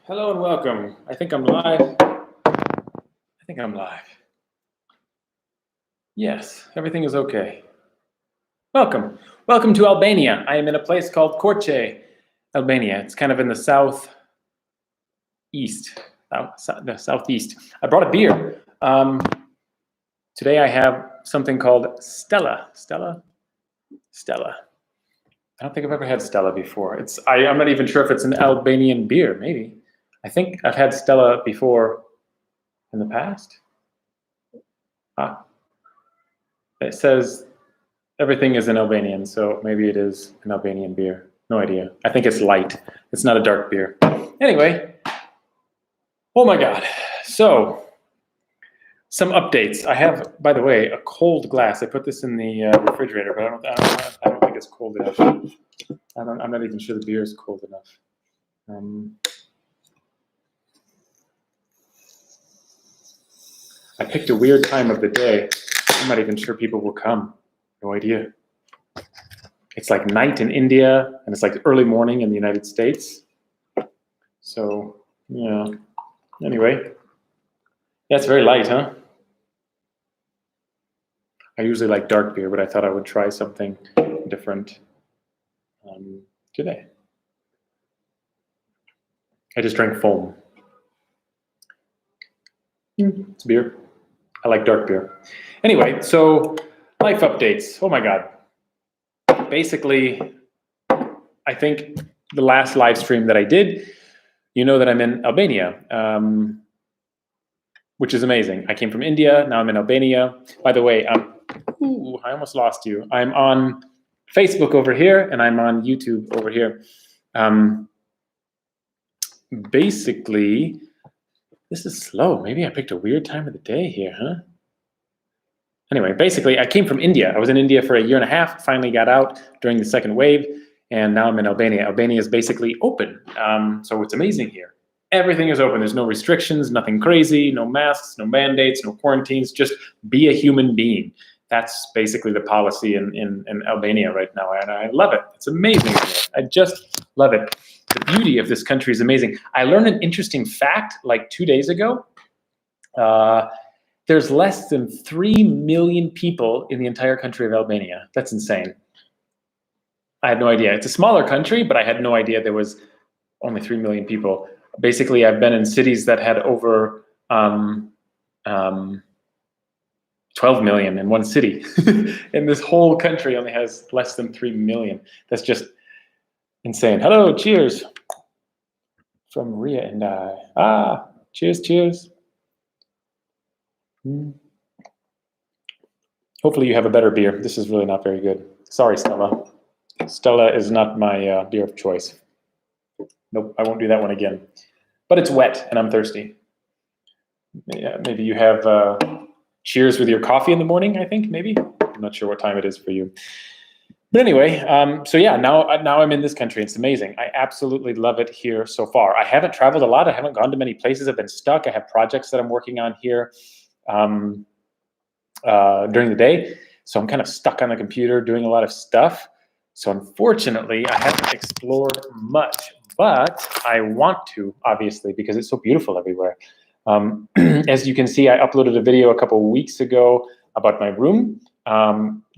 Hello and welcome. I think I'm live. I think I'm live. Yes, everything is okay. Welcome. Welcome to Albania. I am in a place called Korçë, Albania. It's kind of in the southeast. The southeast. I brought a beer. Today I have something called Stella. Stella? I don't think I've ever had Stella before. I'm not even sure if it's an Albanian beer, maybe. I think I've had Stella before in the past. It says everything is in Albanian, so maybe it is an Albanian beer. No idea. I think it's light. It's not a dark beer. Anyway, oh my God. So, some updates. I have, by the way, a cold glass. I put this in the refrigerator, but I don't think it's cold enough. I'm not even sure the beer is cold enough. I picked a weird time of the day. I'm not even sure people will come. No idea. It's like night in India, and it's like early morning in the United States. So, yeah. Anyway, that's very light, huh? I usually like dark beer, but I thought I would try something different today. I just drank foam. It's beer. I like dark beer. Anyway, so life updates. Oh my God. Basically, I think the last live stream that I did, you know that I'm in Albania, which is amazing. I came from India, now I'm in Albania. By the way, I almost lost you. I'm on Facebook over here, and I'm on YouTube over here. Basically, this is slow. Maybe I picked a weird time of the day here, huh? Anyway, basically, I came from India. I was in India for a year and a half, finally got out during the second wave, and now I'm in Albania. Albania is basically open, so it's amazing here. Everything is open. There's no restrictions, nothing crazy, no masks, no mandates, no quarantines, just be a human being. That's basically the policy in Albania right now, and I love it. It's amazing here. I just love it. The beauty of this country is amazing. I learned an interesting fact like 2 days ago. There's less than 3 million people in the entire country of Albania. That's insane. I had no idea. It's a smaller country, but I had no idea there was only 3 million people. Basically, I've been in cities that had over 12 million in one city. And this whole country only has less than 3 million. That's just insane. Hello, cheers. From Ria and I. Cheers, cheers. Hopefully you have a better beer. This is really not very good. Sorry, Stella. Stella is not my beer of choice. Nope, I won't do that one again. But it's wet and I'm thirsty. Yeah, maybe you have cheers with your coffee in the morning, I think, maybe. I'm not sure what time it is for you. But anyway, so yeah, now I'm in this country. It's amazing. I absolutely love it here so far. I haven't traveled a lot. I haven't gone to many places. I've been stuck. I have projects that I'm working on here during the day. So I'm kind of stuck on the computer doing a lot of stuff. So unfortunately, I haven't explored much, but I want to, obviously, because it's so beautiful everywhere. As you can see, I uploaded a video a couple of weeks ago about my room.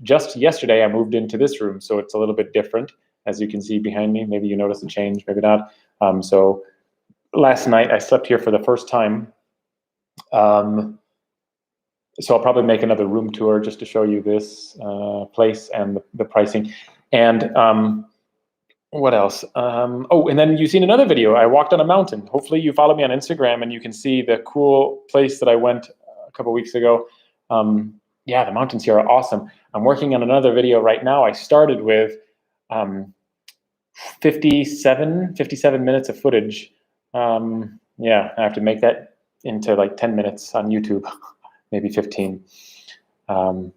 Just yesterday, I moved into this room, so it's a little bit different, as you can see behind me. Maybe you notice a change, maybe not. So last night, I slept here for the first time. So I'll probably make another room tour just to show you this place and the pricing. And what else? Oh, and then you've seen another video. I walked on a mountain. Hopefully you follow me on Instagram and you can see the cool place that I went a couple of weeks ago. Yeah, the mountains here are awesome. I'm working on another video right now. I started with 57 minutes of footage. Yeah, I have to make that into like 10 minutes on YouTube, maybe 15.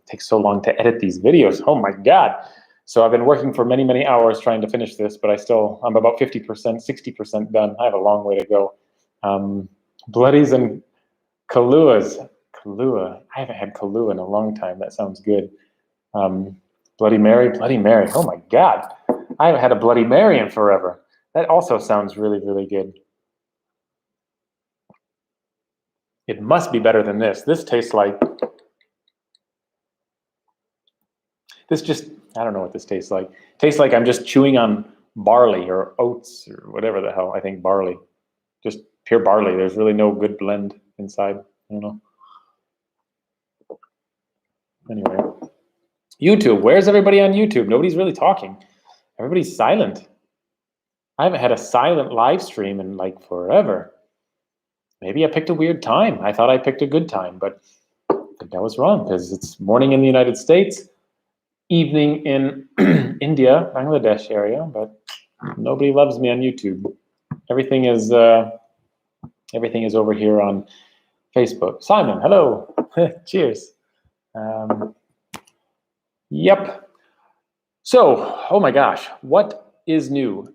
Takes so long to edit these videos. Oh my God. So I've been working for many, many hours trying to finish this, but I'm about 50%, 60% done. I have a long way to go. Bloodies and Kahluas. Kahlua. I haven't had Kahlua in a long time. That sounds good. Bloody Mary. Bloody Mary. Oh my God. I haven't had a Bloody Mary in forever. That also sounds really, really good. It must be better than this. This tastes like, I don't know what this tastes like. It tastes like I'm just chewing on barley or oats or whatever the hell. I think barley, just pure barley. There's really no good blend inside. I don't know. Anyway, YouTube. Where's everybody on YouTube? Nobody's really talking. Everybody's silent. I haven't had a silent live stream in like forever. Maybe I picked a weird time. I thought I picked a good time, but I think I was wrong because it's morning in the United States, evening in India, Bangladesh area, but nobody loves me on YouTube. Everything is over here on Facebook. Simon, hello. Cheers. Yep. So, oh my gosh, what is new?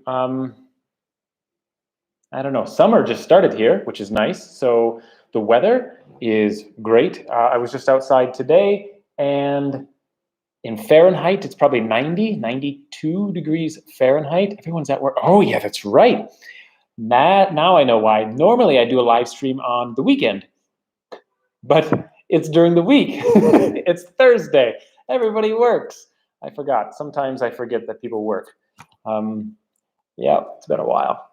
I don't know. Summer just started here, which is nice. So the weather is great. I was just outside today, and in Fahrenheit, it's probably 90, 92 degrees Fahrenheit. Everyone's at work. Oh yeah, that's right. Now I know why. Normally I do a live stream on the weekend, but it's during the week. It's Thursday. Everybody works. I forgot. Sometimes I forget that people work. Yeah, it's been a while.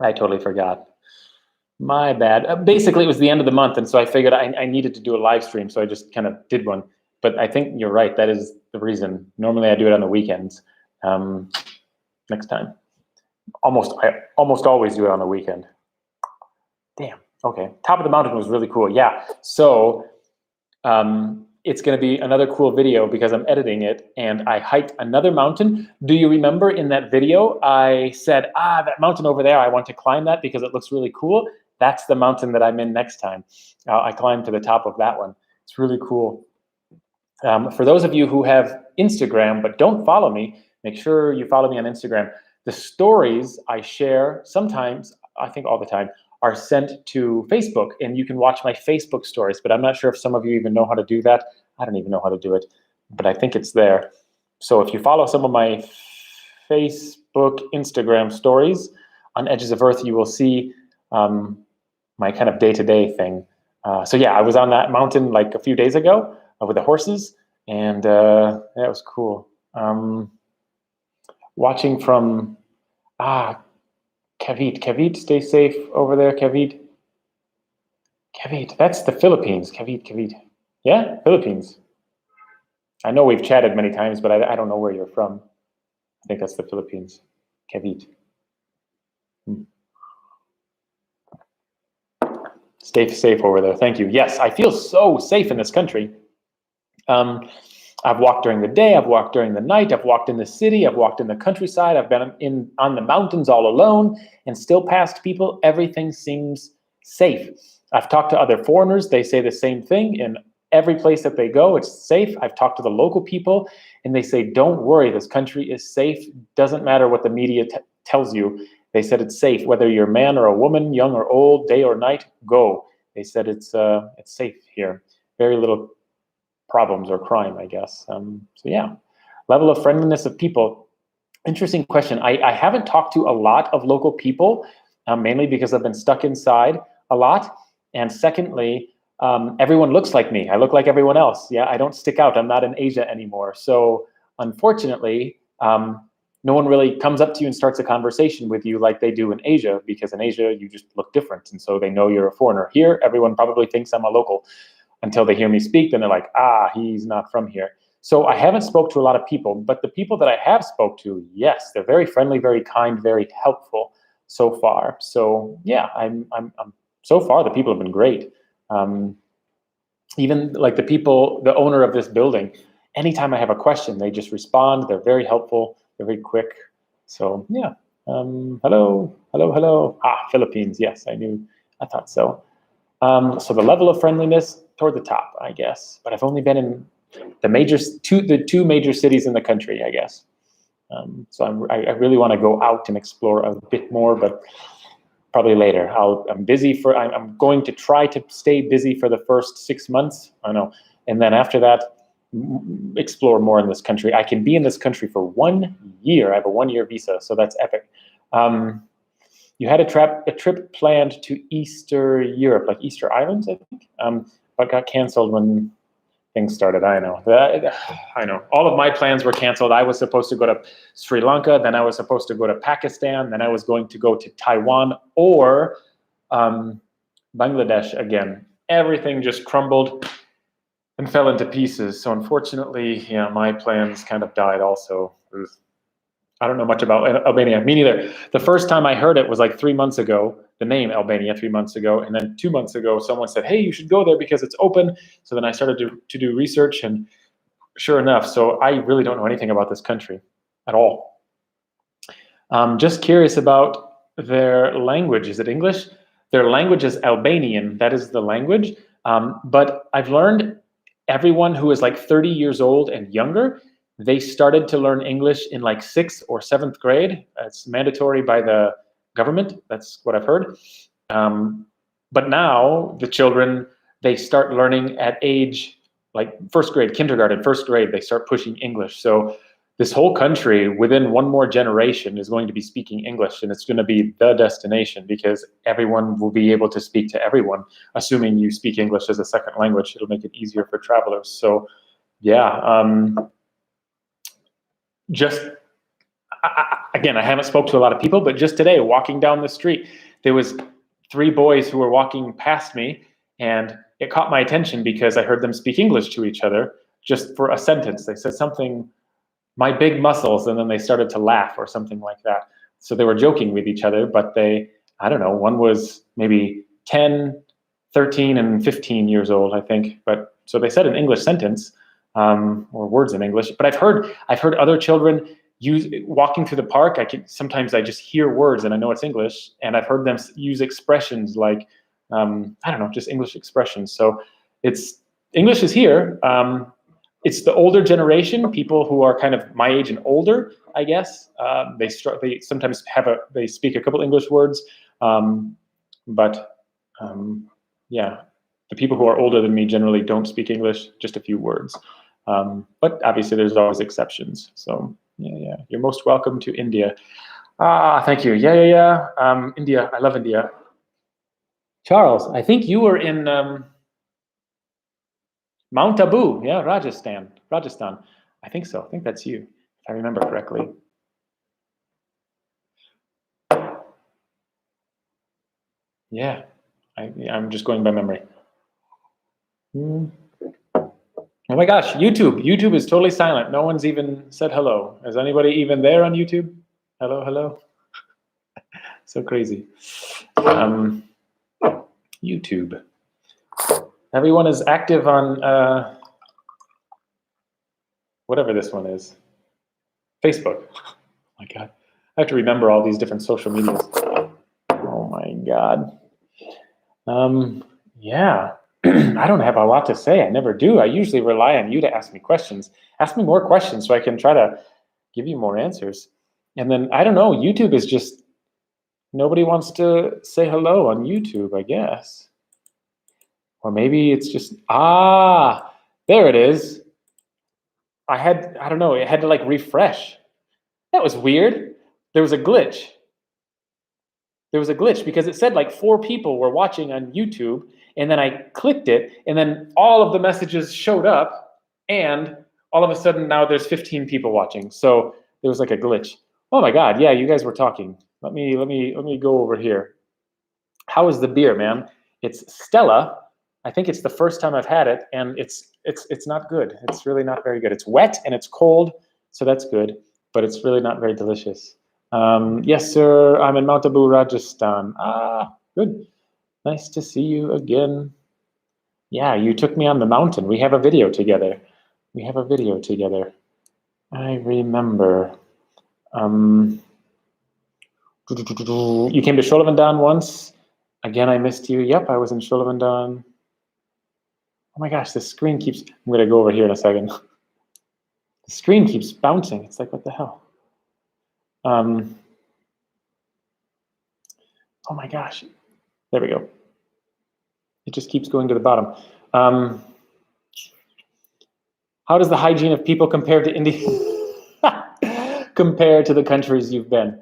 I totally forgot. My bad. Basically, it was the end of the month, and so I figured I needed to do a live stream, so I just kind of did one. But I think you're right. That is the reason. Normally, I do it on the weekends. Next time. I almost always do it on the weekend. Damn. Okay. Top of the mountain was really cool. Yeah. So it's going to be another cool video because I'm editing it, and I hiked another mountain. Do you remember in that video I said, that mountain over there, I want to climb that because it looks really cool? That's the mountain that I'm in next time. I climbed to the top of that one. It's really cool. For those of you who have Instagram but don't follow me, make sure you follow me on Instagram. The stories I share sometimes, I think all the time, are sent to Facebook, and you can watch my Facebook stories, but I'm not sure if some of you even know how to do that. I don't even know how to do it, but I think it's there. So if you follow some of my Facebook, Instagram stories on Edges of Earth, you will see my kind of day-to-day thing. So yeah, I was on that mountain like a few days ago with the horses, and that was cool. Watching from, Cavite, stay safe over there, Cavite. Cavite, that's the Philippines, Cavite. Yeah, Philippines. I know we've chatted many times, but I don't know where you're from. I think that's the Philippines, Cavite. Stay safe over there, thank you. Yes, I feel so safe in this country. I've walked during the day, I've walked during the night, I've walked in the city, I've walked in the countryside, I've been on the mountains all alone and still passed people. Everything seems safe. I've talked to other foreigners, they say the same thing. In every place that they go, it's safe. I've talked to the local people and they say, don't worry, this country is safe. Doesn't matter what the media tells you. They said it's safe, whether you're a man or a woman, young or old, day or night, go. They said it's safe here. Very little problems or crime, I guess. So yeah, level of friendliness of people. Interesting question. I haven't talked to a lot of local people, mainly because I've been stuck inside a lot. And secondly, everyone looks like me. I look like everyone else. Yeah, I don't stick out. I'm not in Asia anymore. So unfortunately, no one really comes up to you and starts a conversation with you like they do in Asia, because in Asia, you just look different. And so they know you're a foreigner. Here, everyone probably thinks I'm a local until they hear me speak. Then they're like, he's not from here. So I haven't spoke to a lot of people, but the people that I have spoke to, yes, they're very friendly, very kind, very helpful so far. So yeah, I'm so far, the people have been great. Even like the owner of this building, anytime I have a question, they just respond. They're very helpful. They're very quick. So yeah. Hello. Philippines. Yes, I thought so. So the level of friendliness toward the top, I guess. But I've only been in the two major cities in the country, I guess. So I really want to go out and explore a bit more, but probably later. I'm going to try to stay busy for the first 6 months. I know, and then after that, explore more in this country. I can be in this country for 1 year. I have a 1-year visa, so that's epic. you had a trip planned to Easter Europe, like Easter Islands, I think, but got canceled when things started. I know. I know. All of my plans were canceled. I was supposed to go to Sri Lanka, then I was supposed to go to Pakistan, then I was going to go to Taiwan or Bangladesh again. Everything just crumbled and fell into pieces. So unfortunately, yeah, my plans kind of died also. I don't know much about Albania. Me neither. The first time I heard it was like 3 months ago, the name Albania 3 months ago. And then 2 months ago, someone said, hey, you should go there because it's open. So then I started to do research, and sure enough, so I really don't know anything about this country at all. Just curious about their language. Is it English? Their language is Albanian. That is the language. But I've learned everyone who is like 30 years old and younger, they started to learn English in like 6th or 7th grade. It's mandatory by the government. That's what I've heard. But now the children, they start learning at age like 1st grade, kindergarten, 1st grade, they start pushing English. So this whole country within one more generation is going to be speaking English, and it's going to be the destination because everyone will be able to speak to everyone. Assuming you speak English as a second language, it'll make it easier for travelers. So yeah, again, I haven't spoke to a lot of people, but just today, walking down the street, there was 3 boys who were walking past me, and it caught my attention because I heard them speak English to each other just for a sentence. They said something, my big muscles, and then they started to laugh or something like that. So they were joking with each other, but they, I don't know, one was maybe 10, 13, and 15 years old, I think. But so they said an English sentence, or words in English. But I've heard other children walking through the park. Sometimes I just hear words and I know it's English, and I've heard them use expressions like I don't know, just English expressions. So English is here. It's the older generation, people who are kind of my age and older, I guess. They sometimes they speak a couple English words, but yeah, the people who are older than me generally don't speak English, just a few words. But obviously there's always exceptions. So yeah, you're most welcome to India. Thank you. Yeah. India, I love India. Charles, I think you were in Mount Abu, yeah, Rajasthan. I think so. I think that's you, if I remember correctly. Yeah, I'm just going by memory. Oh my gosh, YouTube is totally silent. No one's even said hello. Is anybody even there on YouTube? Hello. So crazy. YouTube. Everyone is active on whatever this one is. Facebook. Oh my God. I have to remember all these different social medias. Oh my God. Yeah. I don't have a lot to say. I never do. I usually rely on you to ask me questions. Ask me more questions so I can try to give you more answers. And then, I don't know, YouTube is just, nobody wants to say hello on YouTube, I guess. Or maybe it's just, there it is. I don't know, it had to like refresh. That was weird. There was a glitch. Because it said like 4 people were watching on YouTube, and then I clicked it, and then all of the messages showed up, and all of a sudden now there's 15 people watching. So there was like a glitch. Oh my God, yeah, you guys were talking. Let me go over here. How is the beer, man? It's Stella. I think it's the first time I've had it, and it's not good. It's really not very good. It's wet and it's cold, so that's good, but it's really not very delicious. Yes, sir, I'm in Mount Abu, Rajasthan. Good. Nice to see you again. Yeah, you took me on the mountain. We have a video together. I remember. You came to Sholavandan once. Again, I missed you. Yep, I was in Sholavandan. Oh my gosh, the screen keeps, I'm going to go over here in a second. The screen keeps bouncing. It's like, what the hell? Oh my gosh. There we go. It just keeps going to the bottom. How does the hygiene of people compare to India? Compare to the countries you've been?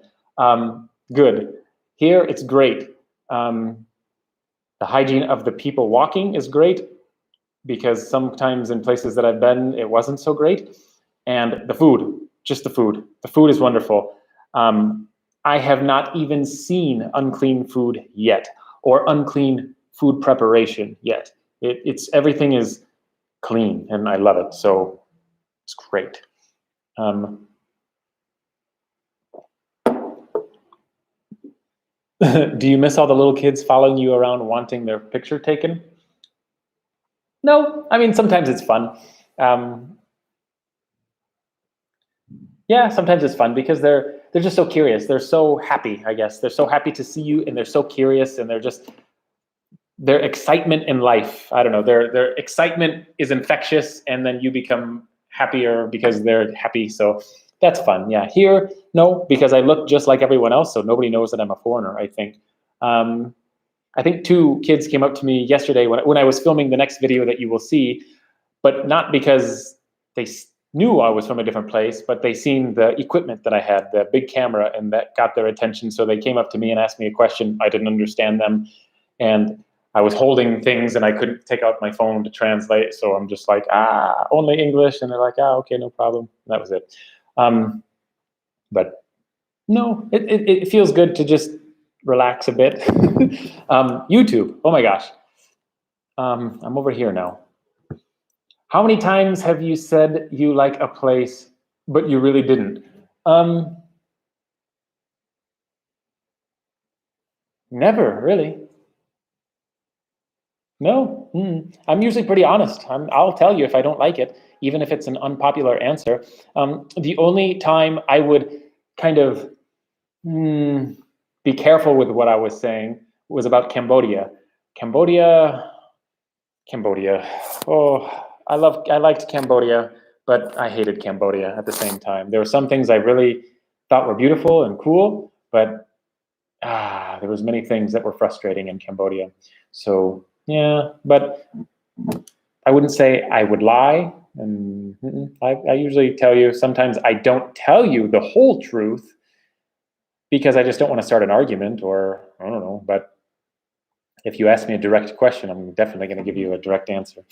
Good. Here, it's great. The hygiene of the people walking is great, because sometimes in places that I've been, it wasn't so great. And the food, just the food. The food is wonderful. I have not even seen unclean food yet, or unclean food preparation yet. It's everything is clean, and I love it. So it's great. Do you miss all the little kids following you around wanting their picture taken? No, I mean, sometimes it's fun. Yeah, sometimes it's fun because they're just so curious. They're so happy, I guess. They're so happy to see you, and they're so curious, and their excitement in life. I don't know. Their excitement is infectious, and then you become happier because they're happy. So that's fun. Yeah. Here, no, because I look just like everyone else, so nobody knows that I'm a foreigner, I think. I think 2 kids came up to me yesterday when I was filming the next video that you will see, but not because they knew I was from a different place, but they seen the equipment that I had, the big camera, and that got their attention. So they came up to me and asked me a question. I didn't understand them, and I was holding things and I couldn't take out my phone to translate. So I'm just like, only English. And they're like, okay, no problem. And that was it. But no, it feels good to just relax a bit. YouTube, oh my gosh. I'm over here now. How many times have you said you like a place, but you really didn't? Never, really. No, I'm usually pretty honest. I'll tell you if I don't like it, even if it's an unpopular answer. The only time I would kind of be careful with what I was saying was about Cambodia. Cambodia. Oh, I liked Cambodia, but I hated Cambodia at the same time. There were some things I really thought were beautiful and cool, but there was many things that were frustrating in Cambodia. So yeah, but I wouldn't say I would lie. And I usually tell you. Sometimes I don't tell you the whole truth because I just don't want to start an argument, or I don't know. But if you ask me a direct question, I'm definitely going to give you a direct answer.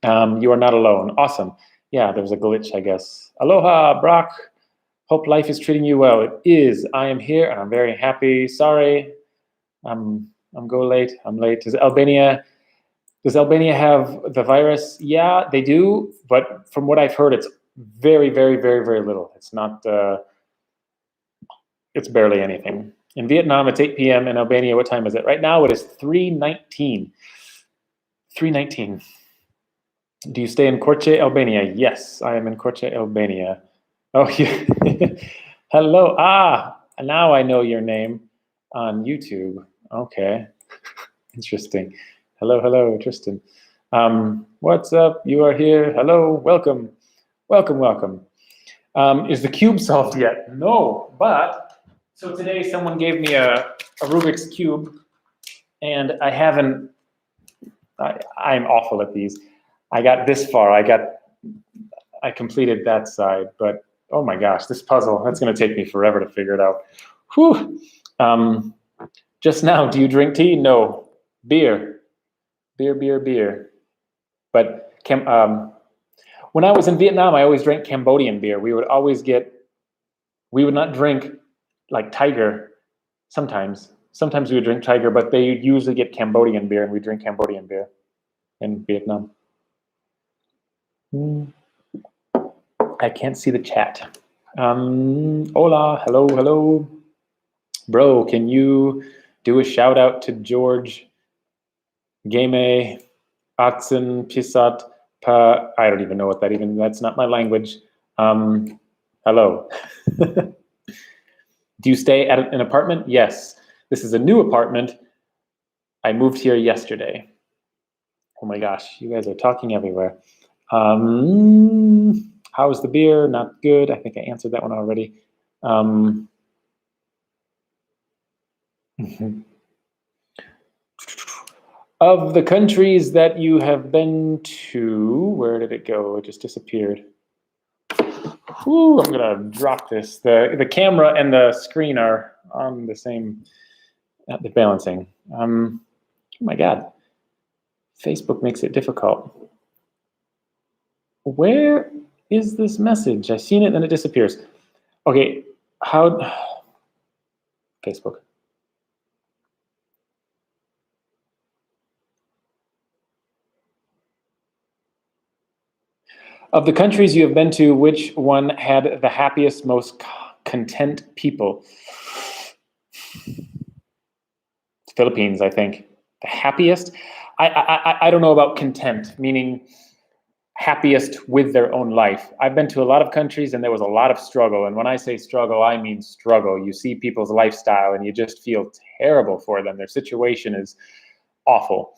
You are not alone. Awesome. Yeah, there was a glitch, I guess. Aloha, Brock. Hope life is treating you well. It is. I am here, and I'm very happy. Sorry, I'm go late. I'm late. Does Albania have the virus? Yeah, they do. But from what I've heard, it's very, very, very, very little. It's not. It's barely anything. In Vietnam, it's 8 p.m. In Albania, what time is it? Right now, it is 3:19. 3:19. Do you stay in Korce, Albania? Yes, I am in Korce, Albania. Oh, yeah. Hello. Now I know your name on YouTube. Okay. Interesting. Hello, Tristan. What's up? You are here. Hello. Welcome. Is the cube solved yet? No, but so today someone gave me a Rubik's Cube, and I haven't, I'm awful at these. I got this far. I completed that side, but oh my gosh, this puzzle, that's going to take me forever to figure it out. Whew. Just now, do you drink tea? No. Beer. But when I was in Vietnam, I always drank Cambodian beer. We would not drink like Tiger. Sometimes we would drink Tiger, but they usually get Cambodian beer, and we drink Cambodian beer in Vietnam. I can't see the chat. Hola, hello. Bro, can you do a shout out to George, Game, Atsen, Pisat, Pa? I don't even know what that's not my language. Hello. Do you stay at an apartment? Yes. This is a new apartment. I moved here yesterday. Oh my gosh, you guys are talking everywhere. How's the beer? Not good. I think I answered that one already. Of the countries that you have been to, where did it go? It just disappeared. Whew, I'm gonna drop this. The camera and the screen are on the same The balancing. Oh my God. Facebook makes it difficult. Where is this message? I've seen it and it disappears. Okay, how? Facebook. Of the countries you have been to, which one had the happiest, most content people? Philippines, I think. The happiest? I don't know about content, meaning happiest with their own life. I've been to a lot of countries and there was a lot of struggle. And when I say struggle, I mean struggle. You see people's lifestyle and you just feel terrible for them. Their situation is awful.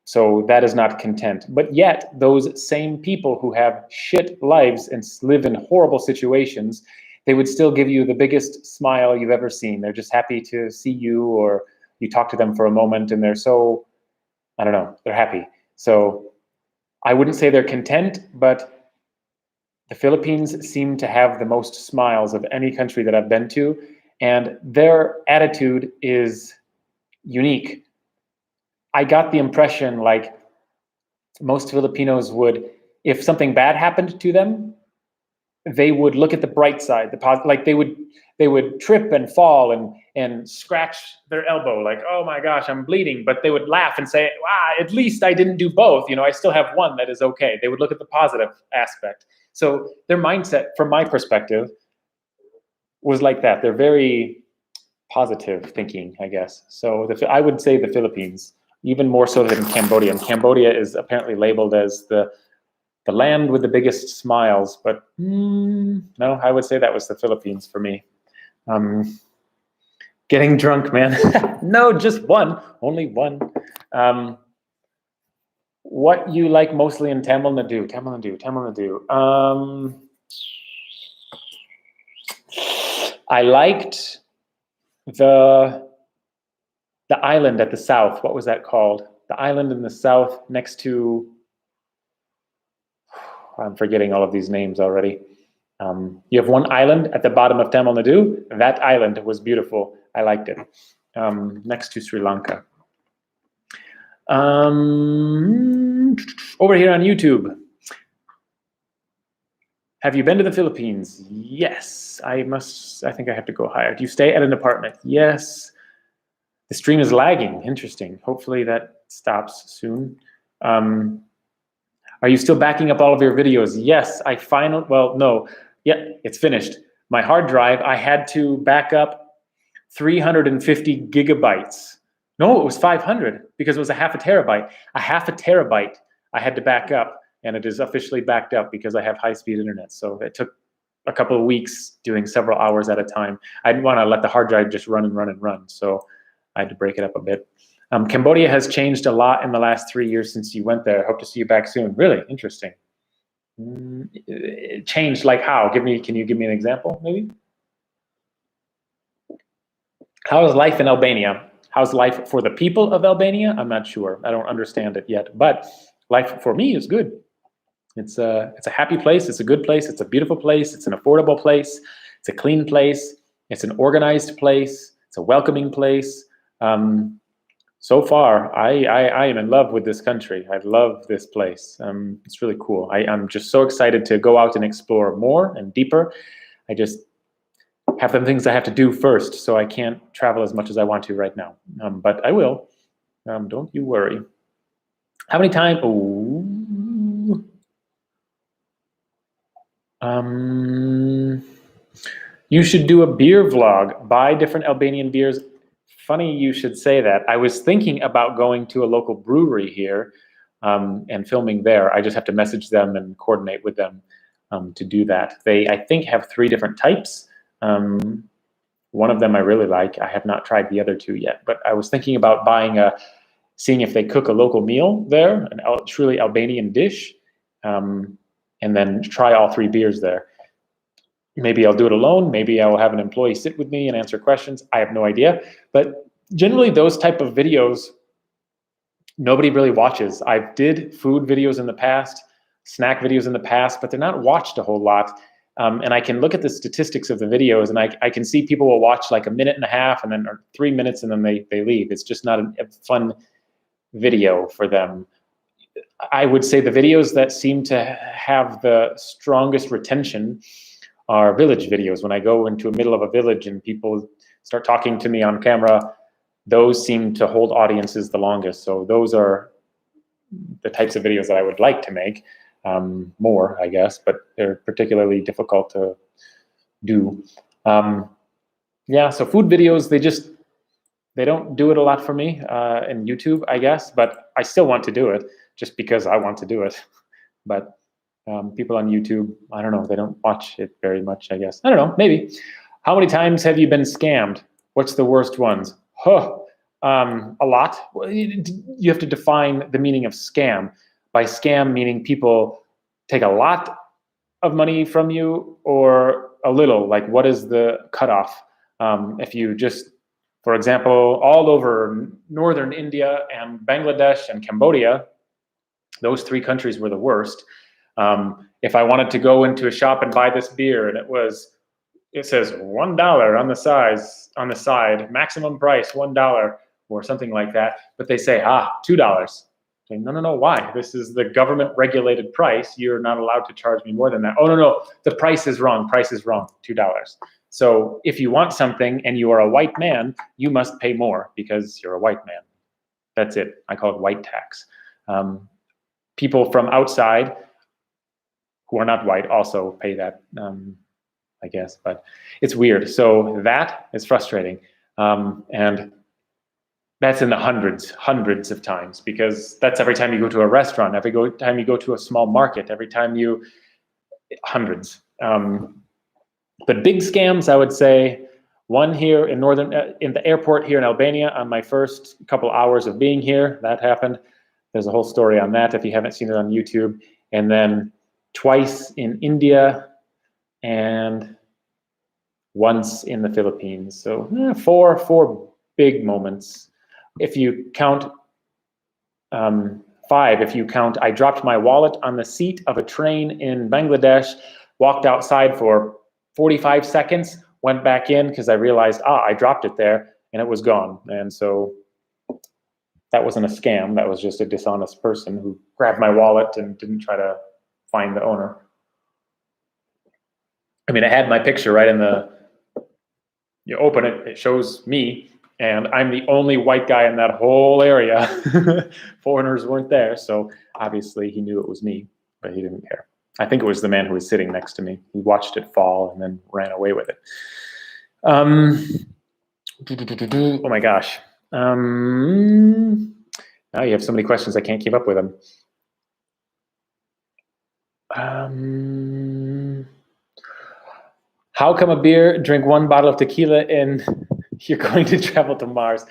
So that is not content. But yet, those same people who have shit lives and live in horrible situations, they would still give you the biggest smile you've ever seen. They're just happy to see you, or you talk to them for a moment and they're so, I don't know, they're happy. So I wouldn't say they're content, but the Philippines seem to have the most smiles of any country that I've been to, and their attitude is unique. I got the impression like most Filipinos would, if something bad happened to them, they would look at the bright side, like they would trip and fall and scratch their elbow, like, oh my gosh, I'm bleeding. But they would laugh and say, wow, at least I didn't do both. You know, I still have one that is okay. They would look at the positive aspect. So their mindset, from my perspective, was like that. They're very positive thinking, I guess. So I would say the Philippines, even more so than Cambodia. And Cambodia is apparently labeled as the land with the biggest smiles, but no, I would say that was the Philippines for me. Getting drunk, man. No, just one, only one. What you like mostly in Tamil Nadu? I liked the island at the south. What was that called? The island in the south next to, I'm forgetting all of these names already. You have one island at the bottom of Tamil Nadu. That island was beautiful. I liked it. Next to Sri Lanka. Over here on YouTube. Have you been to the Philippines? Yes. I think I have to go higher. Do you stay at an apartment? Yes. The stream is lagging. Interesting. Hopefully that stops soon. Are you still backing up all of your videos? Yes, no. Yeah, it's finished. My hard drive, I had to back up 350 gigabytes. No, it was 500 because it was a half a terabyte. A half a terabyte I had to back up, and it is officially backed up because I have high-speed internet. So it took a couple of weeks doing several hours at a time. I didn't want to let the hard drive just run and run and run, so I had to break it up a bit. Cambodia has changed a lot in the last 3 years since you went there. Hope to see you back soon. Really interesting. It changed like how? Can you give me an example, maybe? How is life in Albania? How's life for the people of Albania? I'm not sure. I don't understand it yet. But life for me is good. It's a happy place. It's a good place. It's a beautiful place. It's an affordable place. It's a clean place. It's an organized place. It's a welcoming place. So far, I am in love with this country. I love this place. It's really cool. I'm just so excited to go out and explore more and deeper. I just have some things I have to do first, so I can't travel as much as I want to right now. But I will. Don't you worry. How many times? You should do a beer vlog. Buy different Albanian beers. Funny you should say that. I was thinking about going to a local brewery here and filming there. I just have to message them and coordinate with them to do that. They, I think, have 3 different types. One of them I really like. I have not tried the other 2 yet, but I was thinking about seeing if they cook a local meal there, a truly Albanian dish, and then try all 3 beers there. Maybe I'll do it alone. Maybe I will have an employee sit with me and answer questions. I have no idea. But generally, those type of videos, nobody really watches. I did food videos in the past, snack videos in the past, but they're not watched a whole lot. And I can look at the statistics of the videos, and I can see people will watch like a minute and a half and then or 3 minutes, and then they leave. It's just not a fun video for them. I would say the videos that seem to have the strongest retention are village videos. When I go into the middle of a village and people start talking to me on camera, those seem to hold audiences the longest. So those are the types of videos that I would like to make more, I guess, but they're particularly difficult to do. Yeah, so food videos, they don't do it a lot for me in YouTube, I guess, but I still want to do it just because I want to do it. But people on YouTube, I don't know, they don't watch it very much, I guess. I don't know, maybe. How many times have you been scammed? What's the worst ones? A lot. You have to define the meaning of scam. By scam, meaning people take a lot of money from you or a little, like what is the cutoff? If you just, for example, all over northern India and Bangladesh and Cambodia, those 3 countries were the worst. If I wanted to go into a shop and buy this beer and it says $1 on the side, maximum price $1 or something like that, but they say, $2. No, why? This is the government regulated price. You're not allowed to charge me more than that. Oh, no, the price is wrong, $2. So if you want something and you are a white man, you must pay more because you're a white man. That's it. I call it white tax. People from outside who are not white also pay that, I guess, but it's weird. So that is frustrating. And that's in the hundreds of times, because that's every time you go to a restaurant, every time you go to a small market, every time hundreds. But big scams, I would say, one here in in the airport here in Albania on my first couple hours of being here, that happened. There's a whole story on that if you haven't seen it on YouTube. And then twice in India and once in the Philippines. So four big moments. If you count 5, if you count, I dropped my wallet on the seat of a train in Bangladesh, walked outside for 45 seconds, went back in because I realized, I dropped it there and it was gone. And so that wasn't a scam. That was just a dishonest person who grabbed my wallet and didn't try to find the owner. I mean, I had my picture right in you open it, it shows me, and I'm the only white guy in that whole area. Foreigners weren't there, so obviously he knew it was me, but he didn't care. I think it was the man who was sitting next to me. He watched it fall and then ran away with it. Oh my gosh. Now you have so many questions, I can't keep up with them. How come a beer, drink 1 bottle of tequila, and you're going to travel to Mars?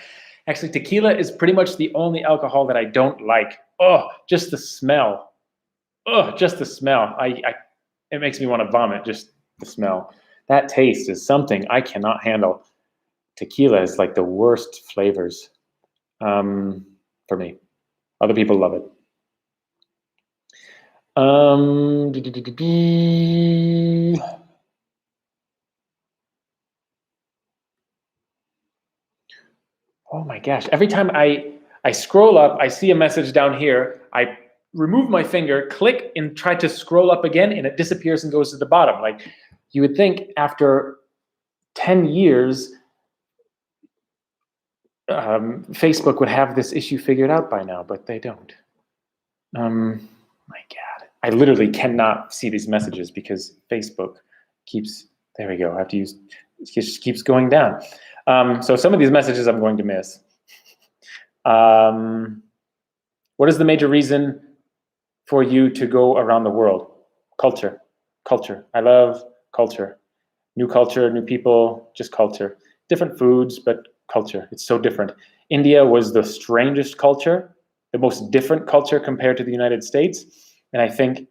Actually, tequila is pretty much the only alcohol that I don't like. Just the smell. Just the smell. It makes me want to vomit, just the smell. That taste is something I cannot handle. Tequila is like the worst flavors for me. Other people love it. Oh my gosh, every time I scroll up, I see a message down here, I remove my finger, click, and try to scroll up again, and it disappears and goes to the bottom. Like, you would think after 10 years, Facebook would have this issue figured out by now, but they don't. My God, I literally cannot see these messages because Facebook keeps, there we go, I have to use, it just keeps going down. So some of these messages I'm going to miss. What is the major reason for you to go around the world? Culture. I love culture. New culture, new people, just culture. Different foods, but culture. It's so different. India was the strangest culture, the most different culture compared to the United States. And I think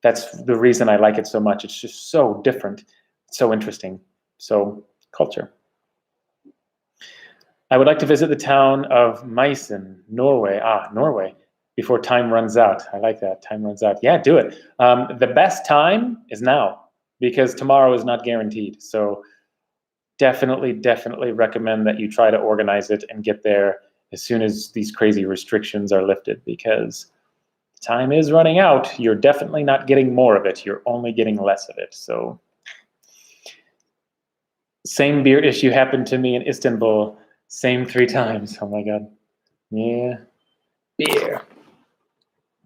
that's the reason I like it so much. It's just so different, so interesting. So culture. I would like to visit the town of Meissen, Norway. Norway, before time runs out. I like that, time runs out. Yeah, do it. The best time is now. because tomorrow is not guaranteed. So definitely recommend that you try to organize it and get there as soon as these crazy restrictions are lifted, because time is running out. You're definitely not getting more of it. You're only getting less of it. So same beer issue happened to me in Istanbul. Same 3 times. Oh my God. Yeah. Beer.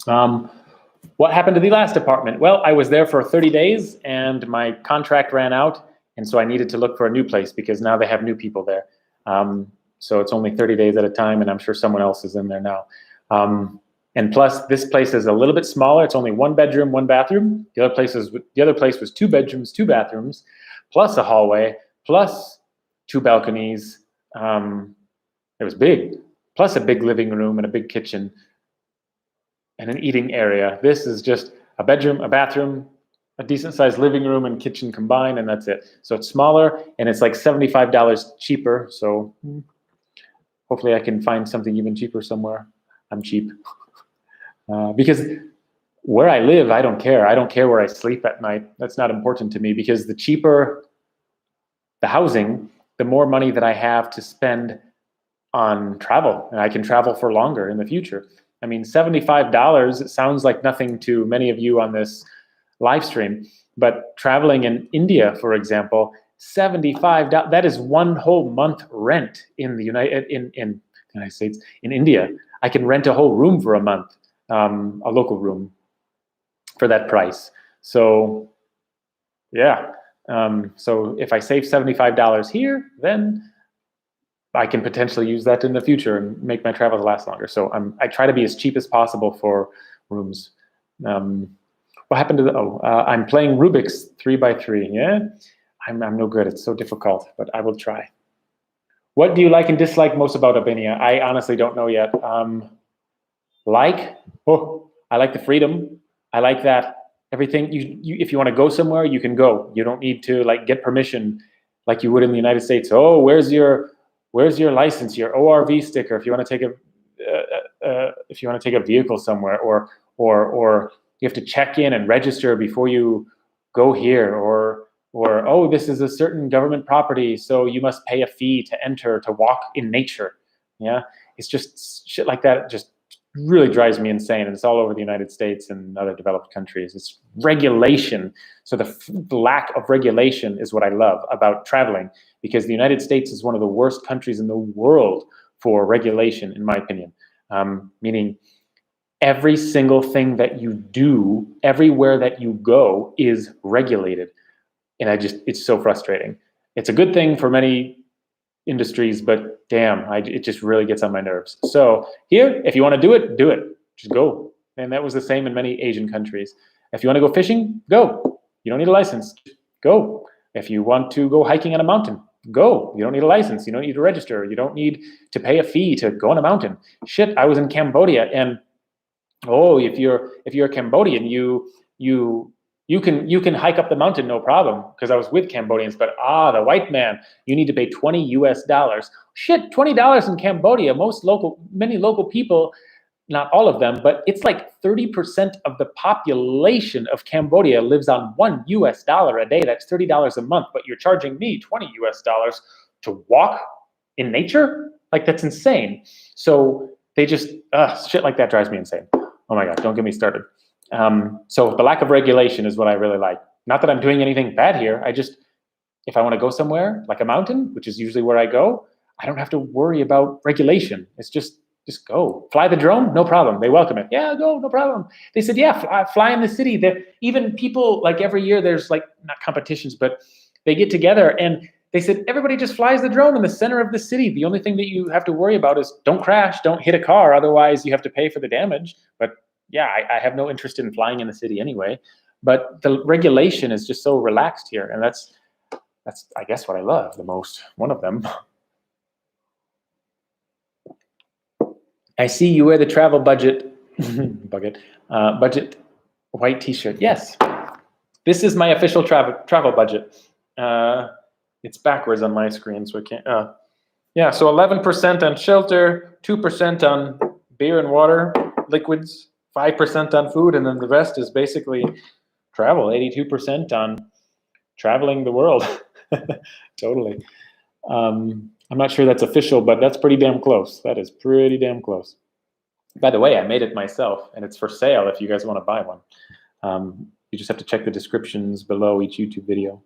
What happened to the last apartment? Well, I was there for 30 days and my contract ran out. And so I needed to look for a new place because now they have new people there. So it's only 30 days at a time, and I'm sure someone else is in there now. And plus, this place is a little bit smaller. It's only 1 bedroom, 1 bathroom. The other place was 2 bedrooms, 2 bathrooms, plus a hallway, plus 2 balconies. It was big, plus a big living room and a big kitchen and an eating area. This is just a bedroom, a bathroom, a decent-sized living room and kitchen combined, and that's it. So it's smaller, and it's like $75 cheaper. So hopefully I can find something even cheaper somewhere. I'm cheap. Because where I live, I don't care. I don't care where I sleep at night. That's not important to me, because the cheaper the housing, the more money that I have to spend on travel, and I can travel for longer in the future. I mean, $75, it sounds like nothing to many of you on this live stream, but traveling in India, for example, $75, that is 1 whole month rent in the United States. In India, I can rent a whole room for a month, a local room, for that price. So yeah, so if I save $75 here, then I can potentially use that in the future and make my travels last longer. So I try to be as cheap as possible for rooms. What happened to the, I'm playing Rubik's 3x3, yeah? I'm no good, it's so difficult, but I will try. What do you like and dislike most about Albania? I honestly don't know yet. I like the freedom. I like that everything, if you want to go somewhere, you can go. You don't need to like get permission like you would in the United States. Oh, where's your license, your ORV sticker if you want to take a vehicle somewhere, or you have to check in and register before you go here, or oh, this is a certain government property, so you must pay a fee to enter, to walk in nature. Yeah, it's just shit like that. It just really drives me insane, and it's all over the United States and other developed countries. It's regulation. So the lack of regulation is what I love about traveling, because the United States is one of the worst countries in the world for regulation, in my opinion. Meaning every single thing that you do, everywhere that you go, is regulated. And it's so frustrating. It's a good thing for many industries, but damn, it just really gets on my nerves. So here, if you want to do it, just go. And that was the same in many Asian countries. If you want to go fishing, go. You don't need a license, go. If you want to go hiking on a mountain, go. You don't need a license, you don't need to register, you don't need to pay a fee to go on a mountain. Shit, I was in Cambodia, and oh, if you're a Cambodian, you can hike up the mountain, no problem, because I was with Cambodians. But the white man, you need to pay $20 US. Shit, $20 in Cambodia. Many local people, not all of them, but it's like 30% of the population of Cambodia lives on $1 US a day. That's $30 a month. But you're charging me $20 US to walk in nature? Like, that's insane. So they just shit like that drives me insane. Oh my God, don't get me started. So the lack of regulation is what I really like. Not that I'm doing anything bad here. If I want to go somewhere, like a mountain, which is usually where I go, I don't have to worry about regulation. It's just go. Fly the drone, no problem. They welcome it. Yeah, go, no problem. They said, yeah, fly in the city. Even people, like every year, there's like, not competitions, but they get together, and they said, everybody just flies the drone in the center of the city. The only thing that you have to worry about is don't crash, don't hit a car, otherwise you have to pay for the damage. But yeah, I have no interest in flying in the city anyway. But the regulation is just so relaxed here, and that's I guess what I love the most. One of them. I see you wear the travel budget white T-shirt. Yes, this is my official travel budget. It's backwards on my screen, so I can't. Yeah, so 11% on shelter, 2% on beer and water, liquids, 5% on food, and then the rest is basically travel. 82% on traveling the world. Totally. I'm not sure that's official, but that's pretty damn close. That is pretty damn close. By the way, I made it myself, and it's for sale if you guys want to buy one. You just have to check the descriptions below each YouTube video.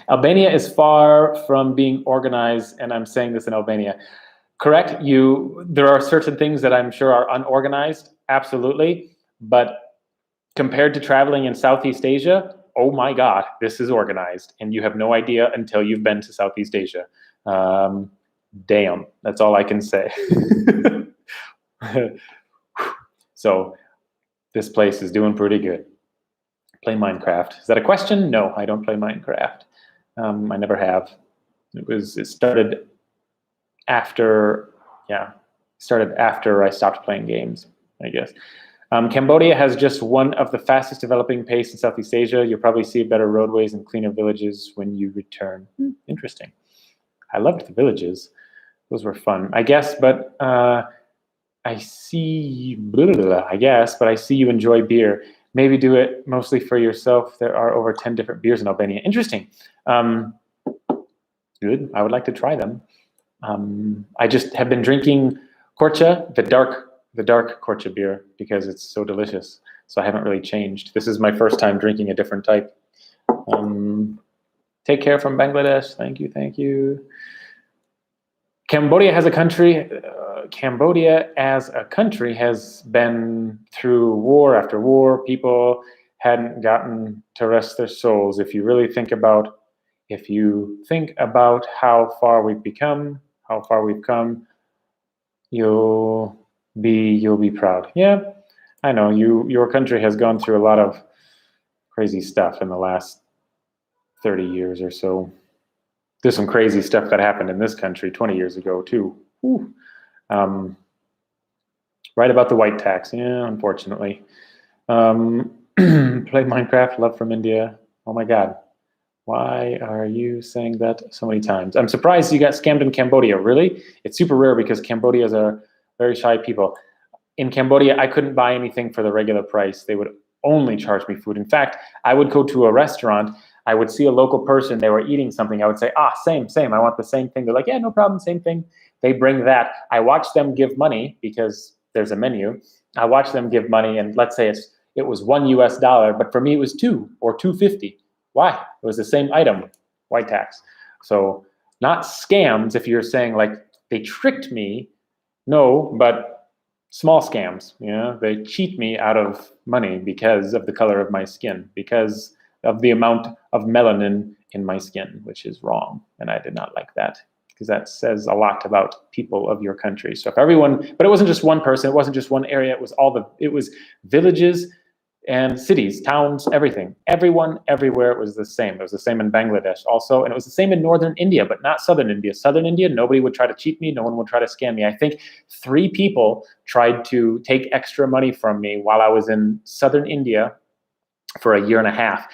Albania is far from being organized, and I'm saying this in Albania. Correct, there are certain things that I'm sure are unorganized, absolutely, but compared to traveling in Southeast Asia, oh my God, this is organized, and you have no idea until you've been to Southeast Asia. Damn, that's all I can say. So this place is doing pretty good. Play Minecraft. Is that a question? No, I don't play Minecraft. I never have. It started after, started after I stopped playing games, I guess. Cambodia has just one of the fastest developing pace in Southeast Asia. You'll probably see better roadways and cleaner villages when you return. Interesting. I loved the villages. Those were fun, I guess, but I see, I guess, but I see you enjoy beer. Maybe do it mostly for yourself. There are over 10 different beers in Albania. Interesting. Good. I would like to try them. I just have been drinking Korcha, the dark Korcha beer, because it's so delicious. So I haven't really changed. This is my first time drinking a different type. Take care from Bangladesh. Thank you, thank you. Cambodia as a country has been through war after war. People hadn't gotten to rest their souls. If you think about how far we've come, you'll be proud. Yeah, I know your country has gone through a lot of crazy stuff in the last 30 years or so. There's some crazy stuff that happened in this country 20 years ago too. Right about the white tax. Yeah, unfortunately. Play Minecraft, love from India. Oh my God. Why are you saying that so many times? I'm surprised you got scammed in Cambodia. Really? It's super rare because Cambodians are very shy people. In Cambodia, I couldn't buy anything for the regular price. They would only charge me food. In fact, I would go to a restaurant, I would see a local person, they were eating something, I would say, same, I want the same thing. They're like, yeah, no problem, same thing. They bring that. I watch them give money because there's a menu. I watch them give money, and let's say it was $1 US, but for me it was $2 or $2.50. Why? It was the same item, white tax. So not scams if you're saying like they tricked me, no, but small scams. They cheat me out of money because of the color of my skin, because of the amount of melanin in my skin, which is wrong. And I did not like that, because that says a lot about people of your country. So if everyone, but it wasn't just one person, it wasn't just one area, it was villages and cities, towns, everything. Everyone, everywhere, it was the same. It was the same in Bangladesh also, and it was the same in northern India, but not southern India. Southern India, nobody would try to cheat me, no one would try to scam me. I think 3 people tried to take extra money from me while I was in southern India for a year and a half.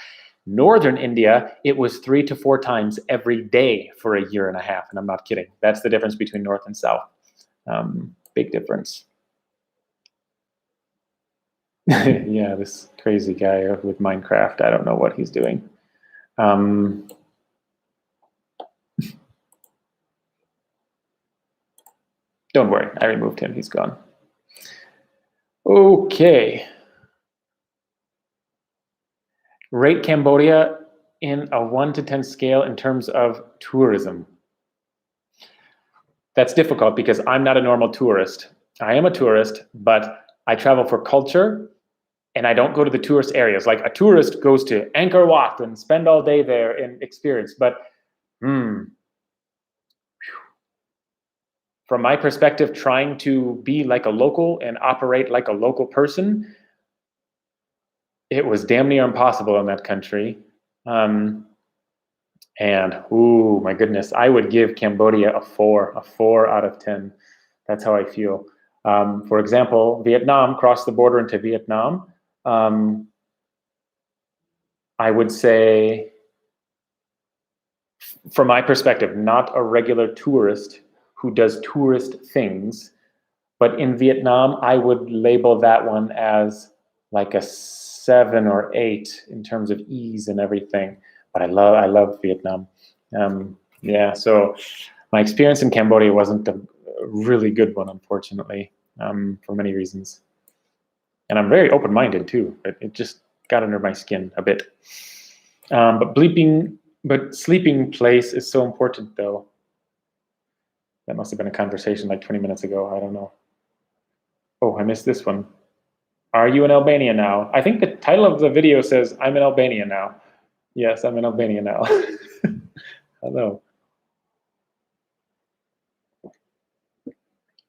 Northern India, it was 3 to 4 times every day for a year and a half, and I'm not kidding. That's the difference between north and south. Big difference. Yeah, this crazy guy with Minecraft, I don't know what he's doing. Don't worry, I removed him, he's gone. Okay. Rate Cambodia in a 1 to 10 scale in terms of tourism. That's difficult because I'm not a normal tourist. I am a tourist, but I travel for culture, and I don't go to the tourist areas. Like a tourist goes to Angkor Wat and spend all day there and experience. But from my perspective, trying to be like a local and operate like a local person, it was damn near impossible in that country. And oh my goodness, I would give Cambodia a 4 out of 10. That's how I feel. For example, Vietnam, cross the border into Vietnam. I would say, from my perspective, not a regular tourist who does tourist things, but in Vietnam, I would label that one as like a 7 or 8 in terms of ease and everything. but I love Vietnam. Yeah, so my experience in Cambodia wasn't a really good one, unfortunately, for many reasons. And I'm very open-minded too. It just got under my skin a bit. But sleeping place is so important, though. That must have been a conversation like 20 minutes ago. I don't know. Oh, I missed this one. Are you in Albania now? I think the title of the video says, I'm in Albania now. Yes, I'm in Albania now. Hello.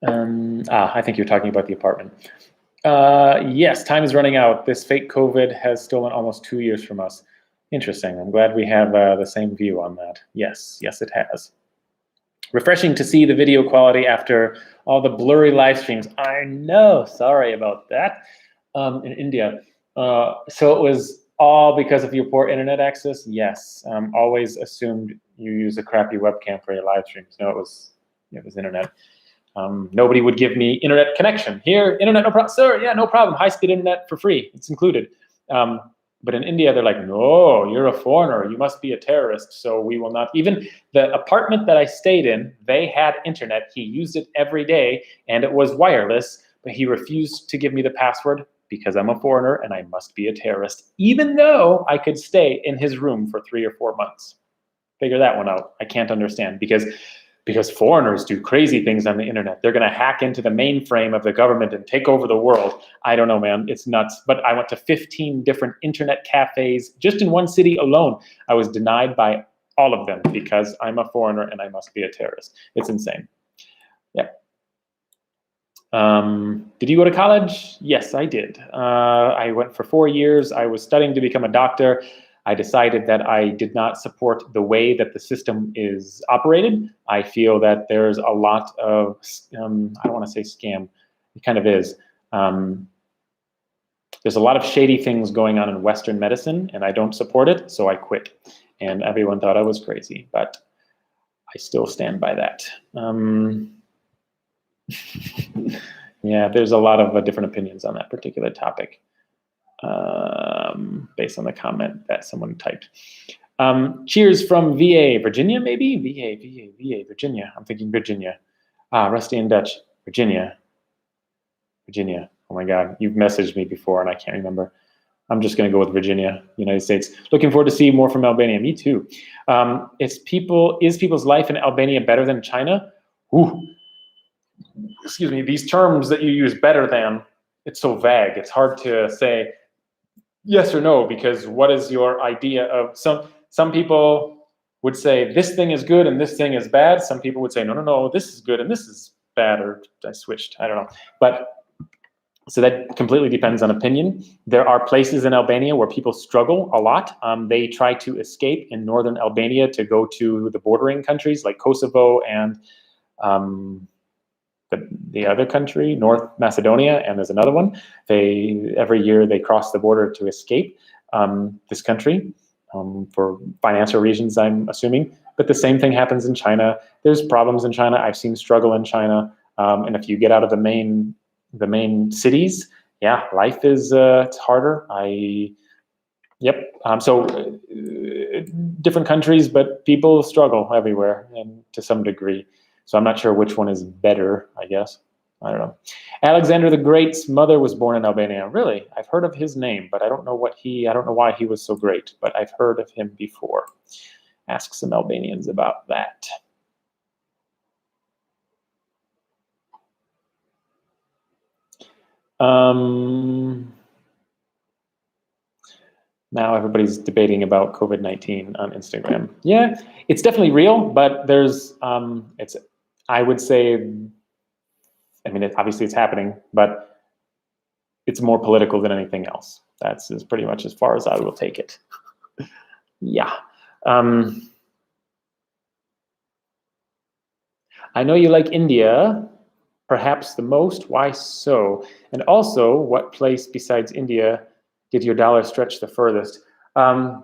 I think you're talking about the apartment. Yes, time is running out. This fake COVID has stolen almost 2 years from us. Interesting. I'm glad we have the same view on that. Yes, it has. Refreshing to see the video quality after all the blurry live streams. I know, sorry about that. In India. So it was all because of your poor internet access? Yes. Always assumed you use a crappy webcam for your live streams. No, it was internet. Nobody would give me internet connection. Here, internet, no problem. Sir, yeah, no problem. High-speed internet for free. It's included. But in India, they're like, no, you're a foreigner. You must be a terrorist. So we will not. Even the apartment that I stayed in, they had internet. He used it every day, and it was wireless. But he refused to give me the password because I'm a foreigner and I must be a terrorist, even though I could stay in his room for 3 or 4 months. Figure that one out. I can't understand because foreigners do crazy things on the internet. They're going to hack into the mainframe of the government and take over the world. I don't know, man. It's nuts. But I went to 15 different internet cafes just in one city alone. I was denied by all of them because I'm a foreigner and I must be a terrorist. It's insane. Yeah. Did you go to college? Yes, I did. I went for 4 years. I was studying to become a doctor. I decided that I did not support the way that the system is operated. I feel that there's a lot of, I don't want to say scam, it kind of is. There's a lot of shady things going on in Western medicine, and I don't support it, so I quit. And everyone thought I was crazy, but I still stand by that. Yeah, there's a lot of different opinions on that particular topic. Based on the comment that someone typed. Cheers from VA, Virginia, maybe? VA, Virginia. I'm thinking Virginia. Rusty and Dutch, Virginia. Oh my God, you've messaged me before and I can't remember. I'm just going to go with Virginia, United States. Looking forward to see more from Albania. Me too. Is people's life in Albania better than China? Ooh. Excuse me, these terms that you use, better than, it's so vague. It's hard to say yes or no, because what is your idea of, some people would say this thing is good and this thing is bad. Some people would say, no, this is good and this is bad, or I switched, I don't know. But so that completely depends on opinion. There are places in Albania where people struggle a lot. They try to escape in northern Albania to go to the bordering countries like Kosovo and the other country, North Macedonia, and there's another one. Every year they cross the border to escape this country for financial reasons, I'm assuming. But the same thing happens in China. There's problems in China. I've seen struggle in China. And if you get out of the main cities, yeah, life is it's harder. So different countries, but people struggle everywhere and to some degree. So I'm not sure which one is better, I guess. I don't know. Alexander the Great's mother was born in Albania. Really? I've heard of his name, but I don't know why he was so great, but I've heard of him before. Ask some Albanians about that. Now everybody's debating about COVID-19 on Instagram. Yeah, it's definitely real, but there's, I would say, I mean, obviously it's happening, but it's more political than anything else. That's pretty much as far as I will take it. Yeah. I know you like India, perhaps the most. Why so? And also, what place besides India did your dollar stretch the furthest? I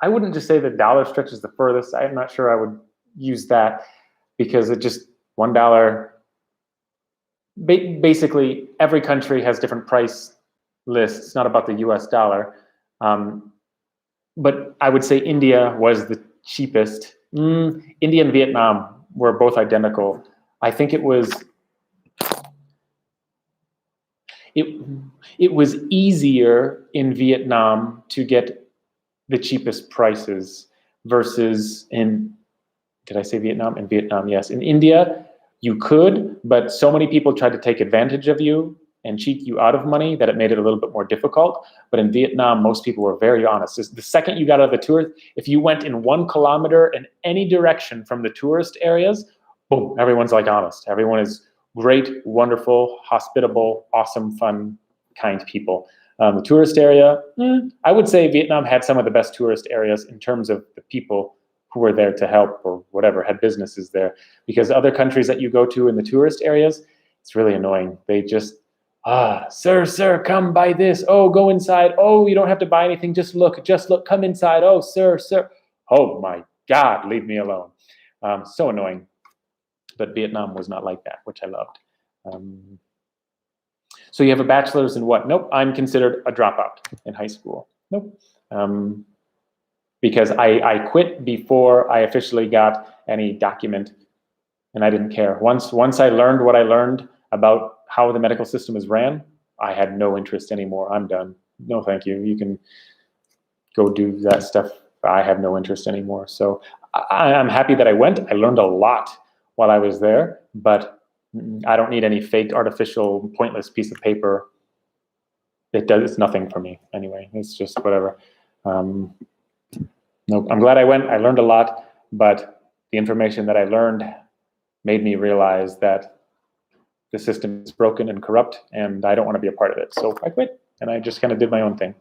wouldn't just say the dollar stretches the furthest. I'm not sure I would use that, because it just, $1, basically every country has different price lists. It's not about the US dollar. but I would say India was the cheapest. India and Vietnam were both identical. I think it it was easier in Vietnam to get the cheapest prices versus in, did I say Vietnam? In Vietnam, yes. In India, you could, but so many people tried to take advantage of you and cheat you out of money that it made it a little bit more difficult. But in Vietnam, most people were very honest. The second you got out of the tourist, if you went in 1 kilometer in any direction from the tourist areas, boom, everyone's like honest. Everyone is great, wonderful, hospitable, awesome, fun, kind people. The tourist area, I would say Vietnam had some of the best tourist areas in terms of the people who were there to help or whatever, had businesses there. Because other countries that you go to in the tourist areas, it's really annoying. They just, sir, come buy this. Oh, go inside. Oh, you don't have to buy anything. Just look, come inside. Oh, sir. Oh my God, leave me alone. So annoying. But Vietnam was not like that, which I loved. So you have a bachelor's in what? Nope, I'm considered a dropout in high school. Nope. Because I quit before I officially got any document, and I didn't care. Once I learned what I learned about how the medical system is ran, I had no interest anymore. I'm done. No, thank you. You can go do that stuff. I have no interest anymore. So I'm happy that I went. I learned a lot while I was there, but I don't need any fake, artificial, pointless piece of paper. It's nothing for me anyway. It's just whatever. No, I'm glad I went. I learned a lot, but the information that I learned made me realize that the system is broken and corrupt, and I don't want to be a part of it. So I quit, and I just kind of did my own thing.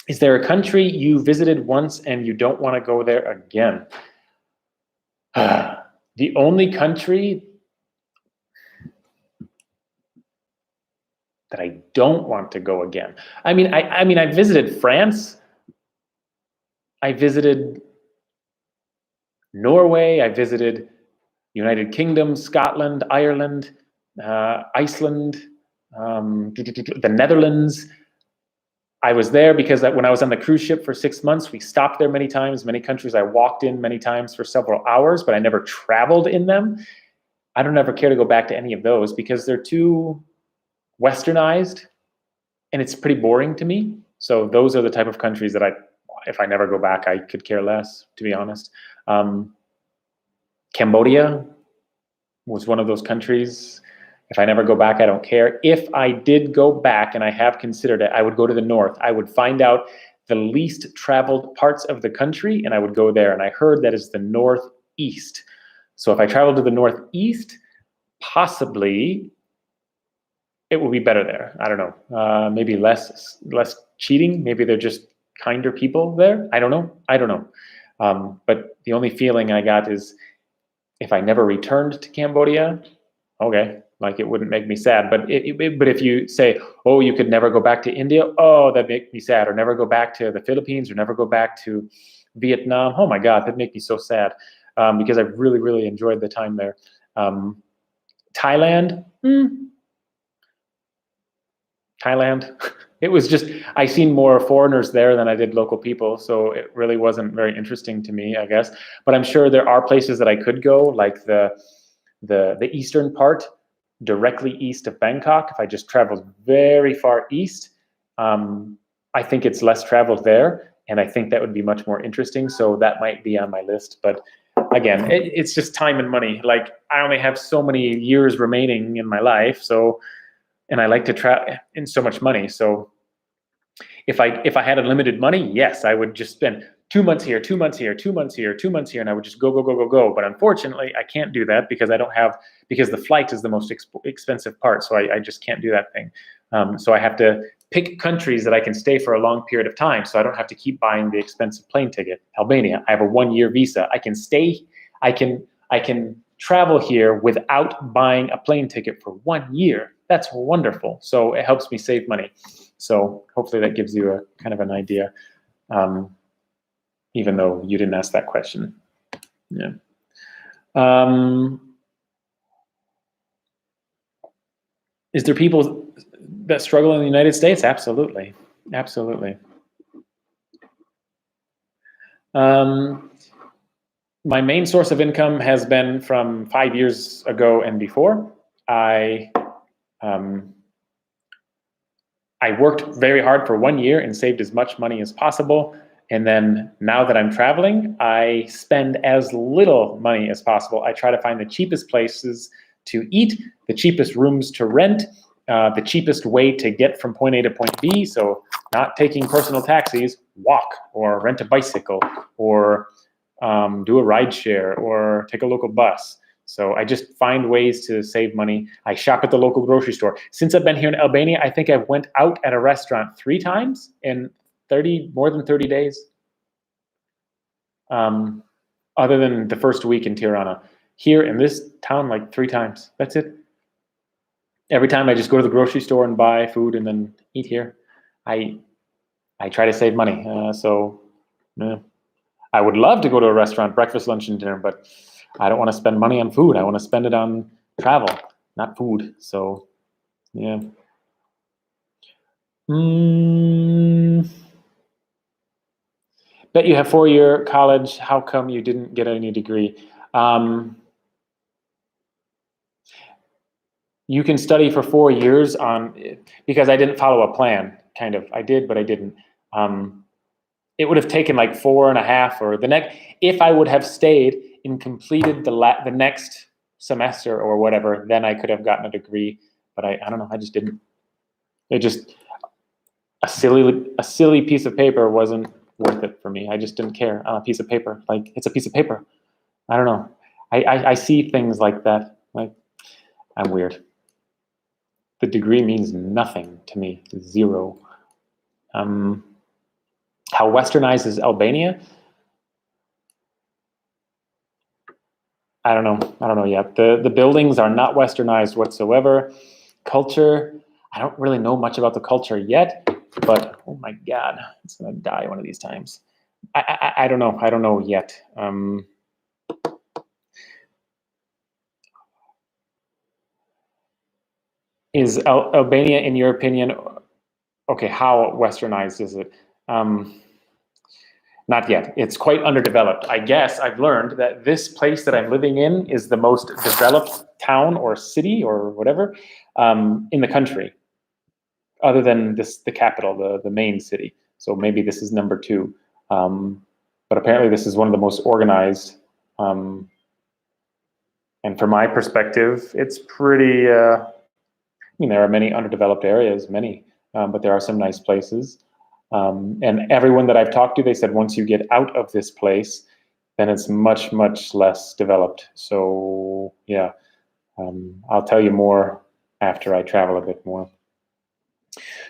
Is there a country you visited once and you don't want to go there again? The only country that I don't want to go again. I mean, I visited France. I visited Norway. I visited United Kingdom, Scotland, Ireland, Iceland, the Netherlands. I was there because when I was on the cruise ship for 6 months, we stopped there many times. Many countries I walked in many times for several hours, but I never traveled in them. I don't ever care to go back to any of those because they're too westernized and it's pretty boring to me. So those are the type of countries that if I never go back, I could care less, to be honest. Cambodia was one of those countries. If I never go back, I don't care. If I did go back, and I have considered it, I would go to the north. I would find out the least traveled parts of the country, and I would go there. And I heard that is the northeast. So if I travel to the northeast, possibly it will be better there. I don't know. Maybe less cheating. Maybe they're just kinder people there. I don't know. But the only feeling I got is if I never returned to Cambodia, okay, like it wouldn't make me sad. But but if you say, oh, you could never go back to India, oh, that'd make me sad. Or never go back to the Philippines, or never go back to Vietnam. Oh my God, that'd make me so sad because I really, really enjoyed the time there. Thailand. Thailand. It was just, I seen more foreigners there than I did local people, so it really wasn't very interesting to me, I guess. But I'm sure there are places that I could go, like the eastern part, directly east of Bangkok. If I just traveled very far east, I think it's less traveled there, and I think that would be much more interesting. So that might be on my list. But again, it's just time and money. Like I only have so many years remaining in my life, so. And I like to travel in so much money. So if I had unlimited money, yes, I would just spend 2 months here, 2 months here, 2 months here, 2 months here, and I would just go. But unfortunately, I can't do that because because the flight is the most expensive part. So I just can't do that thing. So I have to pick countries that I can stay for a long period of time. So I don't have to keep buying the expensive plane ticket. Albania, I have a 1-year visa. I can stay, I can travel here without buying a plane ticket for 1 year. That's wonderful. So it helps me save money. So hopefully that gives you a kind of an idea, even though you didn't ask that question. Yeah. Is there people that struggle in the United States? Absolutely. Absolutely. My main source of income has been from 5 years ago and before. I worked very hard for 1 year and saved as much money as possible. And then now that I'm traveling, I spend as little money as possible. I try to find the cheapest places to eat, the cheapest rooms to rent, the cheapest way to get from point A to point B. So not taking personal taxis, walk or rent a bicycle or do a ride share or take a local bus. So I just find ways to save money. I shop at the local grocery store. Since I've been here in Albania, I think I've went out at a restaurant 3 times in more than 30 days. Other than the first week in Tirana. Here in this town, like 3 times. That's it. Every time I just go to the grocery store and buy food and then eat here. I try to save money. I would love to go to a restaurant, breakfast, lunch, and dinner, but I don't want to spend money on food. I want to spend it on travel, not food. So, yeah. Bet you have 4-year college. How come you didn't get any degree? You can study for 4 years because I didn't follow a plan, kind of. I did, but I didn't. It would have taken like 4.5 or the next, if I would have stayed and completed the next semester or whatever, then I could have gotten a degree, but I don't know, I just didn't. It just, a silly piece of paper wasn't worth it for me. I just didn't care on a piece of paper. Like, it's a piece of paper. I don't know. I see things like that. Like, I'm weird. The degree means nothing to me, 0. How westernized is Albania? I don't know yet. The buildings are not westernized whatsoever. Culture, I don't really know much about the culture yet, but oh my God, it's gonna die one of these times. I don't know. I don't know yet. Is Albania, in your opinion, okay, how westernized is it? Not yet. It's quite underdeveloped. I guess I've learned that this place that I'm living in is the most developed town or city or whatever in the country, other than the capital, the main city. So maybe this is number 2. But apparently this is one of the most organized. And from my perspective, it's pretty, I mean, there are many underdeveloped areas, but there are some nice places. And everyone that I've talked to, they said once you get out of this place, then it's much, much less developed. So yeah, I'll tell you more after I travel a bit more.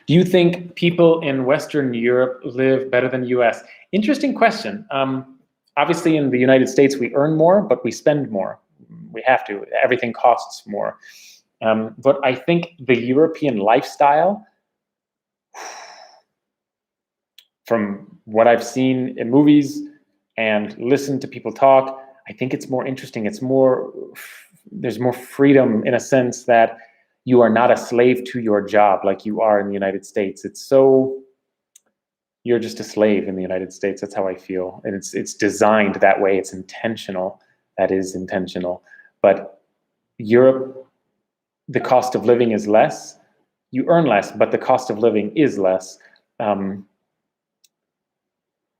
Do you think people in Western Europe live better than the US? Interesting question. Obviously in the United States, we earn more, but we spend more. We have to. Everything costs more. But I think the European lifestyle, from what I've seen in movies and listened to people talk, I think it's more interesting. There's more freedom in a sense that you are not a slave to your job like you are in the United States. You're just a slave in the United States. That's how I feel. And it's designed that way. It's intentional. That is intentional. But Europe, the cost of living is less. You earn less, but the cost of living is less.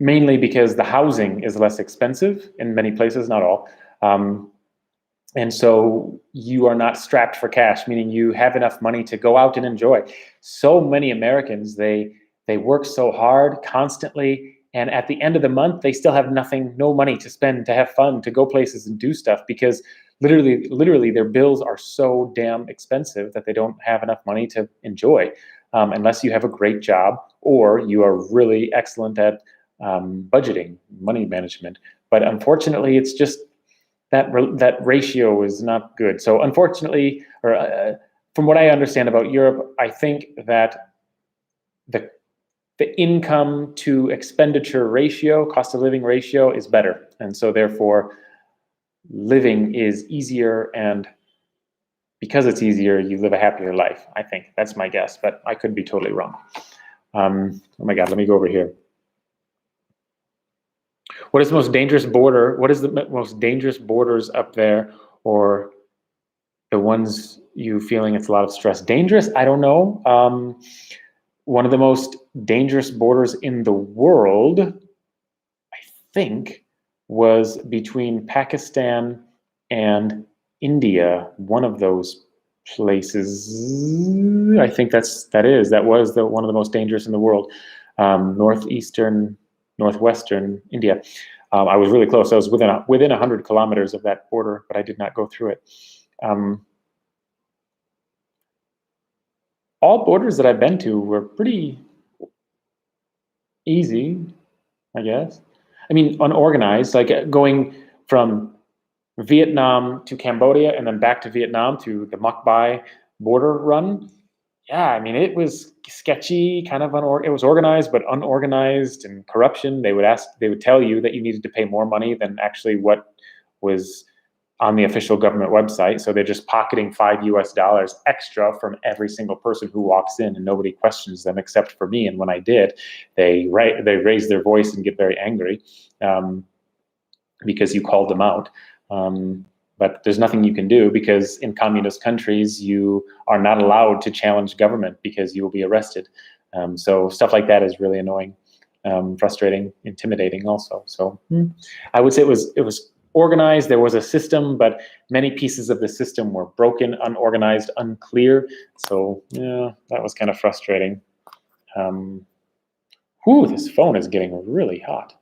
Mainly because the housing is less expensive in many places, not all. And so you are not strapped for cash, meaning you have enough money to go out and enjoy. So many Americans, they work so hard constantly, and at the end of the month, they still have no money to spend, to have fun, to go places and do stuff, because literally their bills are so damn expensive that they don't have enough money to enjoy, unless you have a great job or you are really excellent at budgeting, money management. But unfortunately, it's just that ratio is not good. So unfortunately, or from what I understand about Europe, I think that the income to expenditure ratio, cost of living ratio, is better. And so therefore, living is easier, and because it's easier, you live a happier life. I think that's my guess, but I could be totally wrong. Oh my God, let me go over here. What is the most dangerous border? What is the most dangerous borders up there, or the ones you feeling it's a lot of stress? Dangerous? I don't know. One of the most dangerous borders in the world, I think, was between Pakistan and India. One of those places, I think that was one of the most dangerous in the world. Northwestern India. I was really close. I was within 100 kilometers of that border, but I did not go through it. All borders that I've been to were pretty easy, I guess. I mean, unorganized, like going from Vietnam to Cambodia and then back to Vietnam to the Muk Bai border run. Yeah, I mean, it was sketchy, kind of it was organized, but unorganized and corruption. They would tell you that you needed to pay more money than actually what was on the official government website. So they're just pocketing $5 extra from every single person who walks in, and nobody questions them except for me. And when I did, they raise their voice and get very angry because you called them out. But there's nothing you can do, because in communist countries, you are not allowed to challenge government because you will be arrested. So stuff like that is really annoying, frustrating, intimidating also. So I would say it was organized. There was a system, but many pieces of the system were broken, unorganized, unclear. So yeah, that was kind of frustrating. This phone is getting really hot,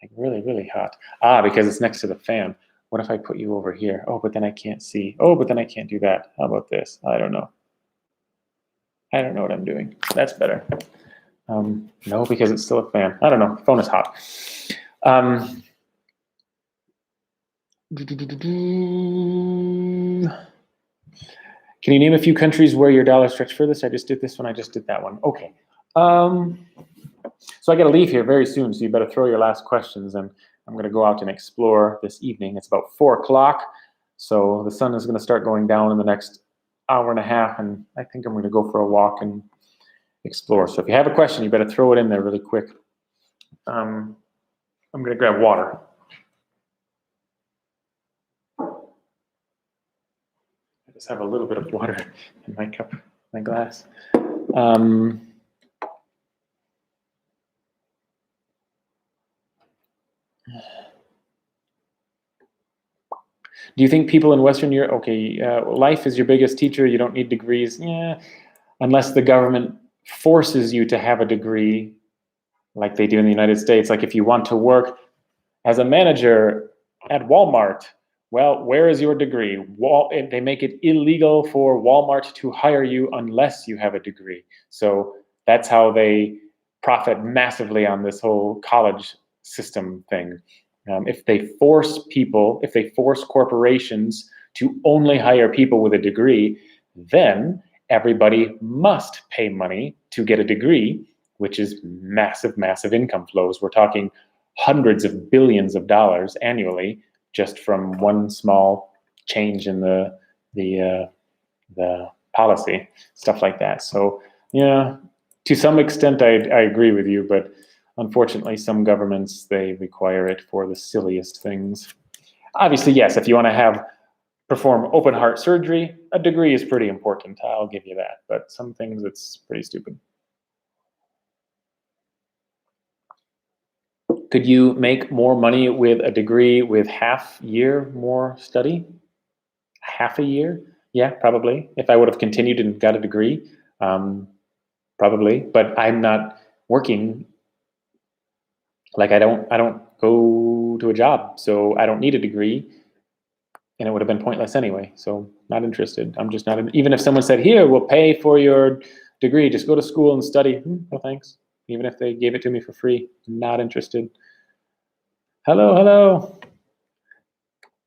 like really, really hot. Because it's next to the fan. What if I put you over here? Oh, but then I can't see. Oh, but then I can't do that. How about this? I don't know. I don't know what I'm doing. That's better. No, because it's still a fan. I don't know. Phone is hot. Can you name a few countries where your dollar stretched furthest? I just did this one. I just did that one. Okay. So I got to leave here very soon, so you better throw your last questions, and I'm going to go out and explore this evening. It's about 4 o'clock, so the sun is going to start going down in the next hour and a half, and I think I'm going to go for a walk and explore. So if you have a question, you better throw it in there really quick. I'm going to grab water. I just have a little bit of water in my cup, my glass. Do you think people in Western Europe, life is your biggest teacher, you don't need degrees? Yeah, unless the government forces you to have a degree like they do in the United States. Like if you want to work as a manager at Walmart, well, where is your degree? They make it illegal for Walmart to hire you unless you have a degree. So that's how they profit massively on this whole college system thing. If they force corporations to only hire people with a degree, then everybody must pay money to get a degree, which is massive, massive income flows. We're talking hundreds of billions of dollars annually just from one small change in the policy, stuff like that. So yeah, to some extent, I agree with you, but unfortunately, some governments, they require it for the silliest things. Obviously, yes, if you want to perform open heart surgery, a degree is pretty important. I'll give you that. But some things, it's pretty stupid. Could you make more money with a degree with half year more study? Half a year? Yeah, probably. If I would have continued and got a degree, probably. But I'm not working. Like I don't go to a job, so I don't need a degree, and it would have been pointless anyway. So not interested. I'm just not. Even if someone said, "Here, we'll pay for your degree. Just go to school and study." No thanks. Even if they gave it to me for free, not interested. Hello, hello.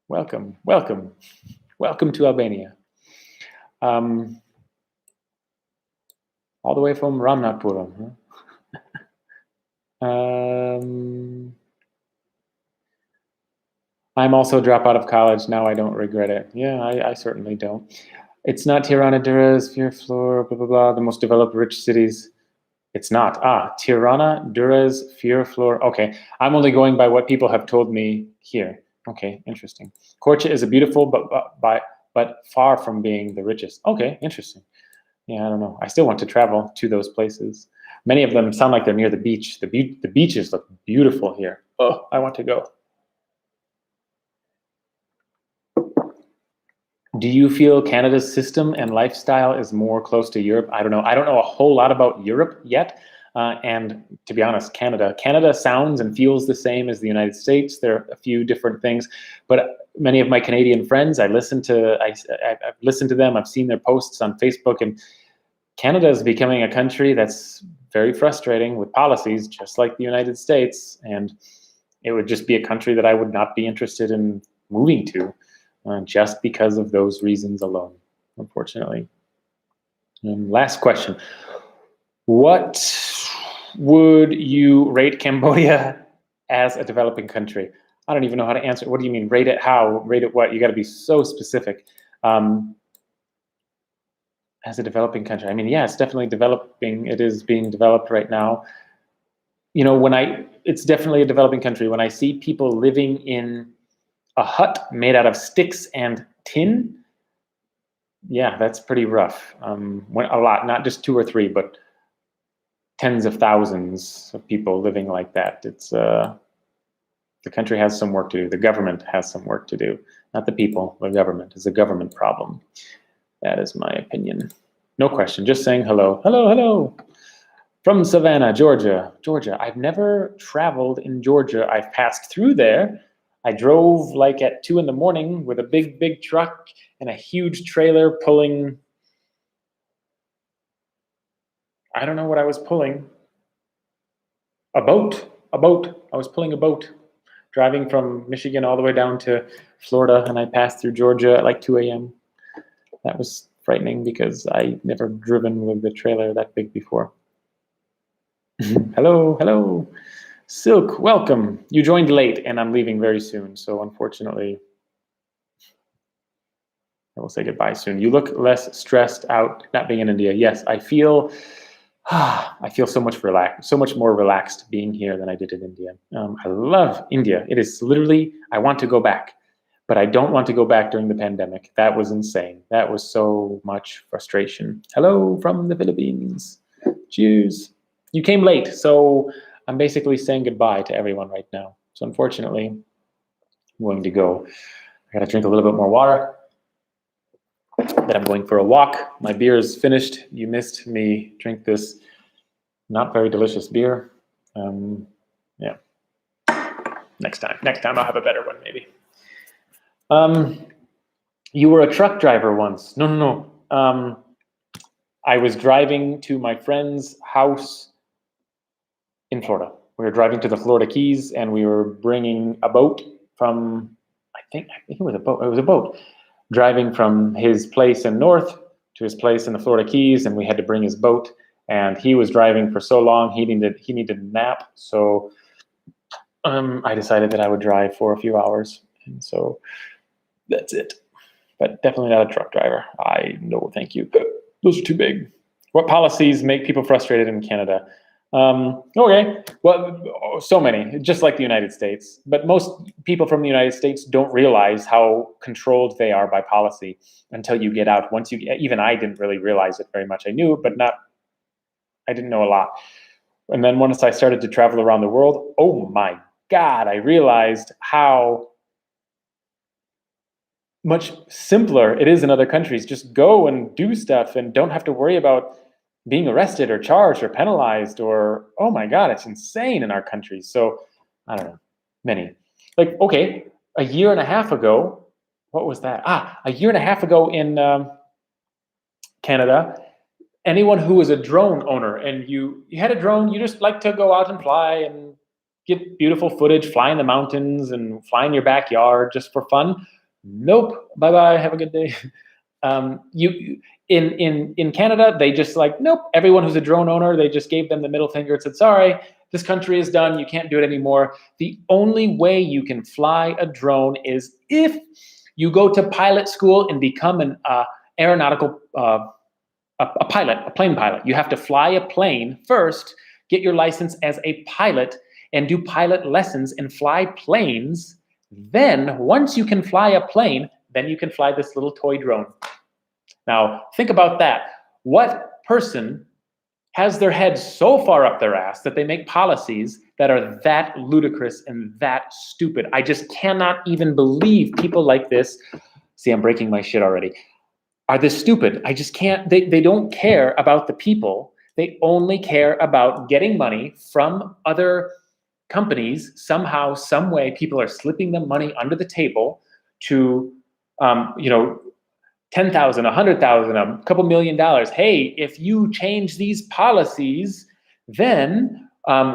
Welcome, welcome, welcome to Albania. All the way from Ramnathpuram. Huh? I'm also a dropout of college. Now I don't regret it. Yeah, I certainly don't. It's not Tirana, Durrës, Firflor, blah, blah, blah, the most developed rich cities. It's not. Tirana, Durres, Fierflor. Okay, I'm only going by what people have told me here. Okay, interesting. Korcha is a beautiful, but far from being the richest. Okay, interesting. Yeah, I don't know. I still want to travel to those places. Many of them sound like they're near the beach. The beaches look beautiful here. Oh, I want to go. Do you feel Canada's system and lifestyle is more close to Europe? I don't know. I don't know a whole lot about Europe yet. And to be honest, Canada sounds and feels the same as the United States. There are a few different things, but many of my Canadian friends, I've listened to them. I've seen their posts on Facebook, and Canada is becoming a country that's very frustrating with policies, just like the United States. And it would just be a country that I would not be interested in moving to. Just because of those reasons alone, unfortunately. And last question. What would you rate Cambodia as a developing country? I don't even know how to answer. What do you mean? Rate it how? Rate it what? You got to be so specific. As a developing country. I mean, yeah, it's definitely developing. It is being developed right now. You know, it's definitely a developing country. When I see people living in a hut made out of sticks and tin, yeah, that's pretty rough. A lot, not just 2 or 3, but tens of thousands of people living like that. It's the country has some work to do. The government has some work to do. Not the people, the government. It's a government problem. That is my opinion. No question, just saying hello. Hello, hello. From Savannah, Georgia. Georgia, I've never traveled in Georgia. I've passed through there. I drove like at 2 in the morning with a big truck and a huge trailer pulling, I don't know what I was pulling. A boat. I was pulling a boat, driving from Michigan all the way down to Florida, and I passed through Georgia at like 2 a.m. That was frightening because I'd never driven with the trailer that big before. Hello, hello. Silk, welcome. You joined late and I'm leaving very soon, so unfortunately I will say goodbye soon. You look less stressed out not being in India. Yes, I feel so much more relaxed being here than I did in India. I love India. It is literally, I want to go back, but I don't want to go back during the pandemic. That was insane. That was so much frustration. Hello from the Philippines. Cheers. You came late, so I'm basically saying goodbye to everyone right now. So unfortunately, I'm going to go. I gotta drink a little bit more water. Then I'm going for a walk. My beer is finished. You missed me drink this not very delicious beer. Yeah. Next time I'll have a better one maybe. You were a truck driver once. No. I was driving to my friend's house in Florida. We were driving to the Florida Keys, and we were bringing a boat from, I think it was a boat. It was a boat driving from his place in North to his place in the Florida Keys, and we had to bring his boat. And he was driving for so long, he needed a nap. So I decided that I would drive for a few hours, and so that's it. But definitely not a truck driver. No, thank you. Those are too big. What policies make people frustrated in Canada? Okay, well, so many, just like the United States. But most people from the United States don't realize how controlled they are by policy until you get out. Even I didn't really realize it very much. I knew, but I didn't know a lot. And then once I started to travel around the world, oh my God, I realized how much simpler it is in other countries. Just go and do stuff and don't have to worry about being arrested or charged or penalized or, oh my God, it's insane in our countries. So I don't know, many. Like, okay, a year and a half ago, what was that? A year and a half ago in Canada, anyone who was a drone owner and you had a drone, you just like to go out and fly and get beautiful footage, fly in the mountains and fly in your backyard just for fun. Nope, bye-bye, have a good day. In Canada, they just like, nope, everyone who's a drone owner, they just gave them the middle finger and said, sorry, this country is done, you can't do it anymore. The only way you can fly a drone is if you go to pilot school and become an aeronautical a pilot, a plane pilot. You have to fly a plane first, get your license as a pilot, and do pilot lessons and fly planes. Then, once you can fly a plane, then you can fly this little toy drone. Now, think about that. What person has their head so far up their ass that they make policies that are that ludicrous and that stupid? I just cannot even believe people like this. See, I'm breaking my shit already. Are this stupid? I just can't. They don't care about the people. They only care about getting money from other companies. Somehow, some way, people are slipping them money under the table to, you know, 10,000, 100,000, a couple $1 million. Hey, if you change these policies, then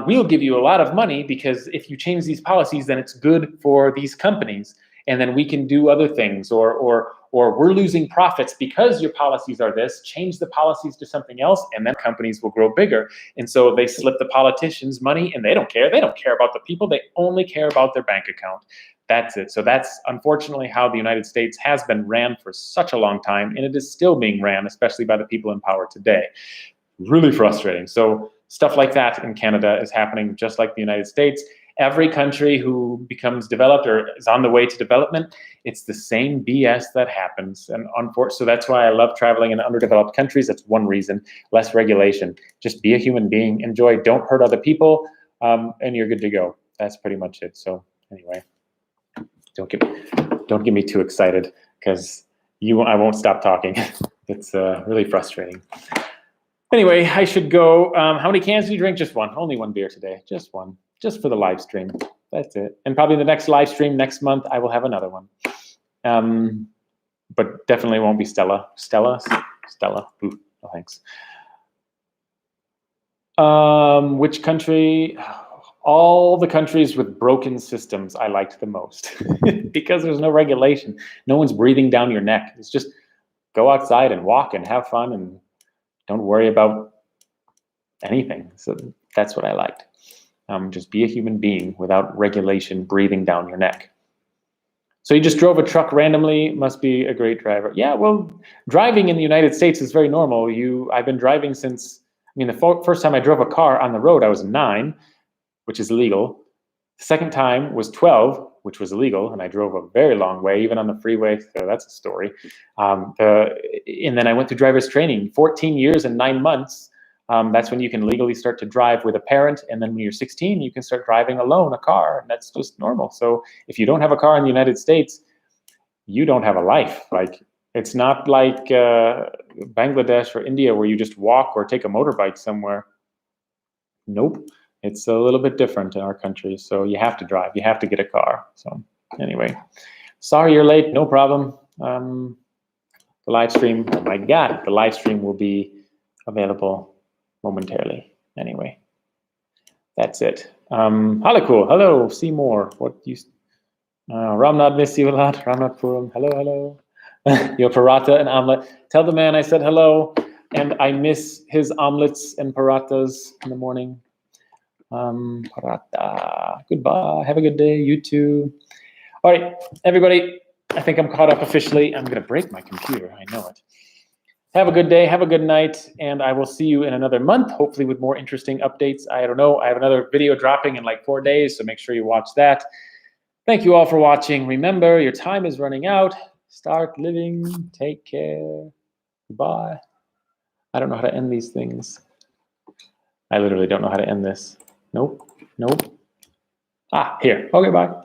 we'll give you a lot of money, because if you change these policies, then it's good for these companies, and then we can do other things, or we're losing profits because your policies are this. Change the policies to something else, and then companies will grow bigger. And so they slip the politicians money, and they don't care. They don't care about the people. They only care about their bank account. That's it. So that's unfortunately how the United States has been ran for such a long time, and it is still being ran, especially by the people in power today. Really frustrating. So stuff like that in Canada is happening just like the United States. Every country who becomes developed or is on the way to development, it's the same BS that happens. And so that's why I love traveling in underdeveloped countries. That's one reason. Less regulation. Just be a human being. Enjoy. Don't hurt other people, and you're good to go. That's pretty much it. So anyway. Don't get me too excited, because I won't stop talking. It's really frustrating. Anyway, I should go. How many cans do you drink? Just one. Only one beer today. Just one. Just for the live stream. That's it. And probably the next live stream next month, I will have another one. But definitely won't be Stella. Stella. Ooh, no thanks. Which country? All the countries with broken systems I liked the most, because there's no regulation. No one's breathing down your neck. It's just go outside and walk and have fun and don't worry about anything. So that's what I liked. Just be a human being without regulation breathing down your neck. So you just drove a truck randomly, must be a great driver. Yeah, well, driving in the United States is very normal. I've been driving since, the first time I drove a car on the road, I was 9, which is illegal. The second time was 12, which was illegal, and I drove a very long way, even on the freeway, so that's a story. And then I went through driver's training, 14 years and 9 months. That's when you can legally start to drive with a parent, and then when you're 16, you can start driving alone a car, and that's just normal. So if you don't have a car in the United States, you don't have a life. Like, it's not like Bangladesh or India where you just walk or take a motorbike somewhere. Nope. It's a little bit different in our country, so you have to drive. You have to get a car. So anyway, sorry you're late. No problem. The live stream, oh my God, the live stream will be available momentarily. Anyway, that's it. Halakul, hello, Seymour. Ramnad, miss you a lot. Ramnad Puram, hello. Your paratha and omelet. Tell the man I said hello, and I miss his omelets and parathas in the morning. Paratha. Goodbye. Have a good day. You too. All right, everybody. I think I'm caught up officially. I'm going to break my computer. I know it. Have a good day. Have a good night. And I will see you in another month, hopefully with more interesting updates. I don't know. I have another video dropping in like 4 days, so make sure you watch that. Thank you all for watching. Remember, your time is running out. Start living. Take care. Bye. I don't know how to end these things. I literally don't know how to end this. Nope. Ah, here. Okay, bye.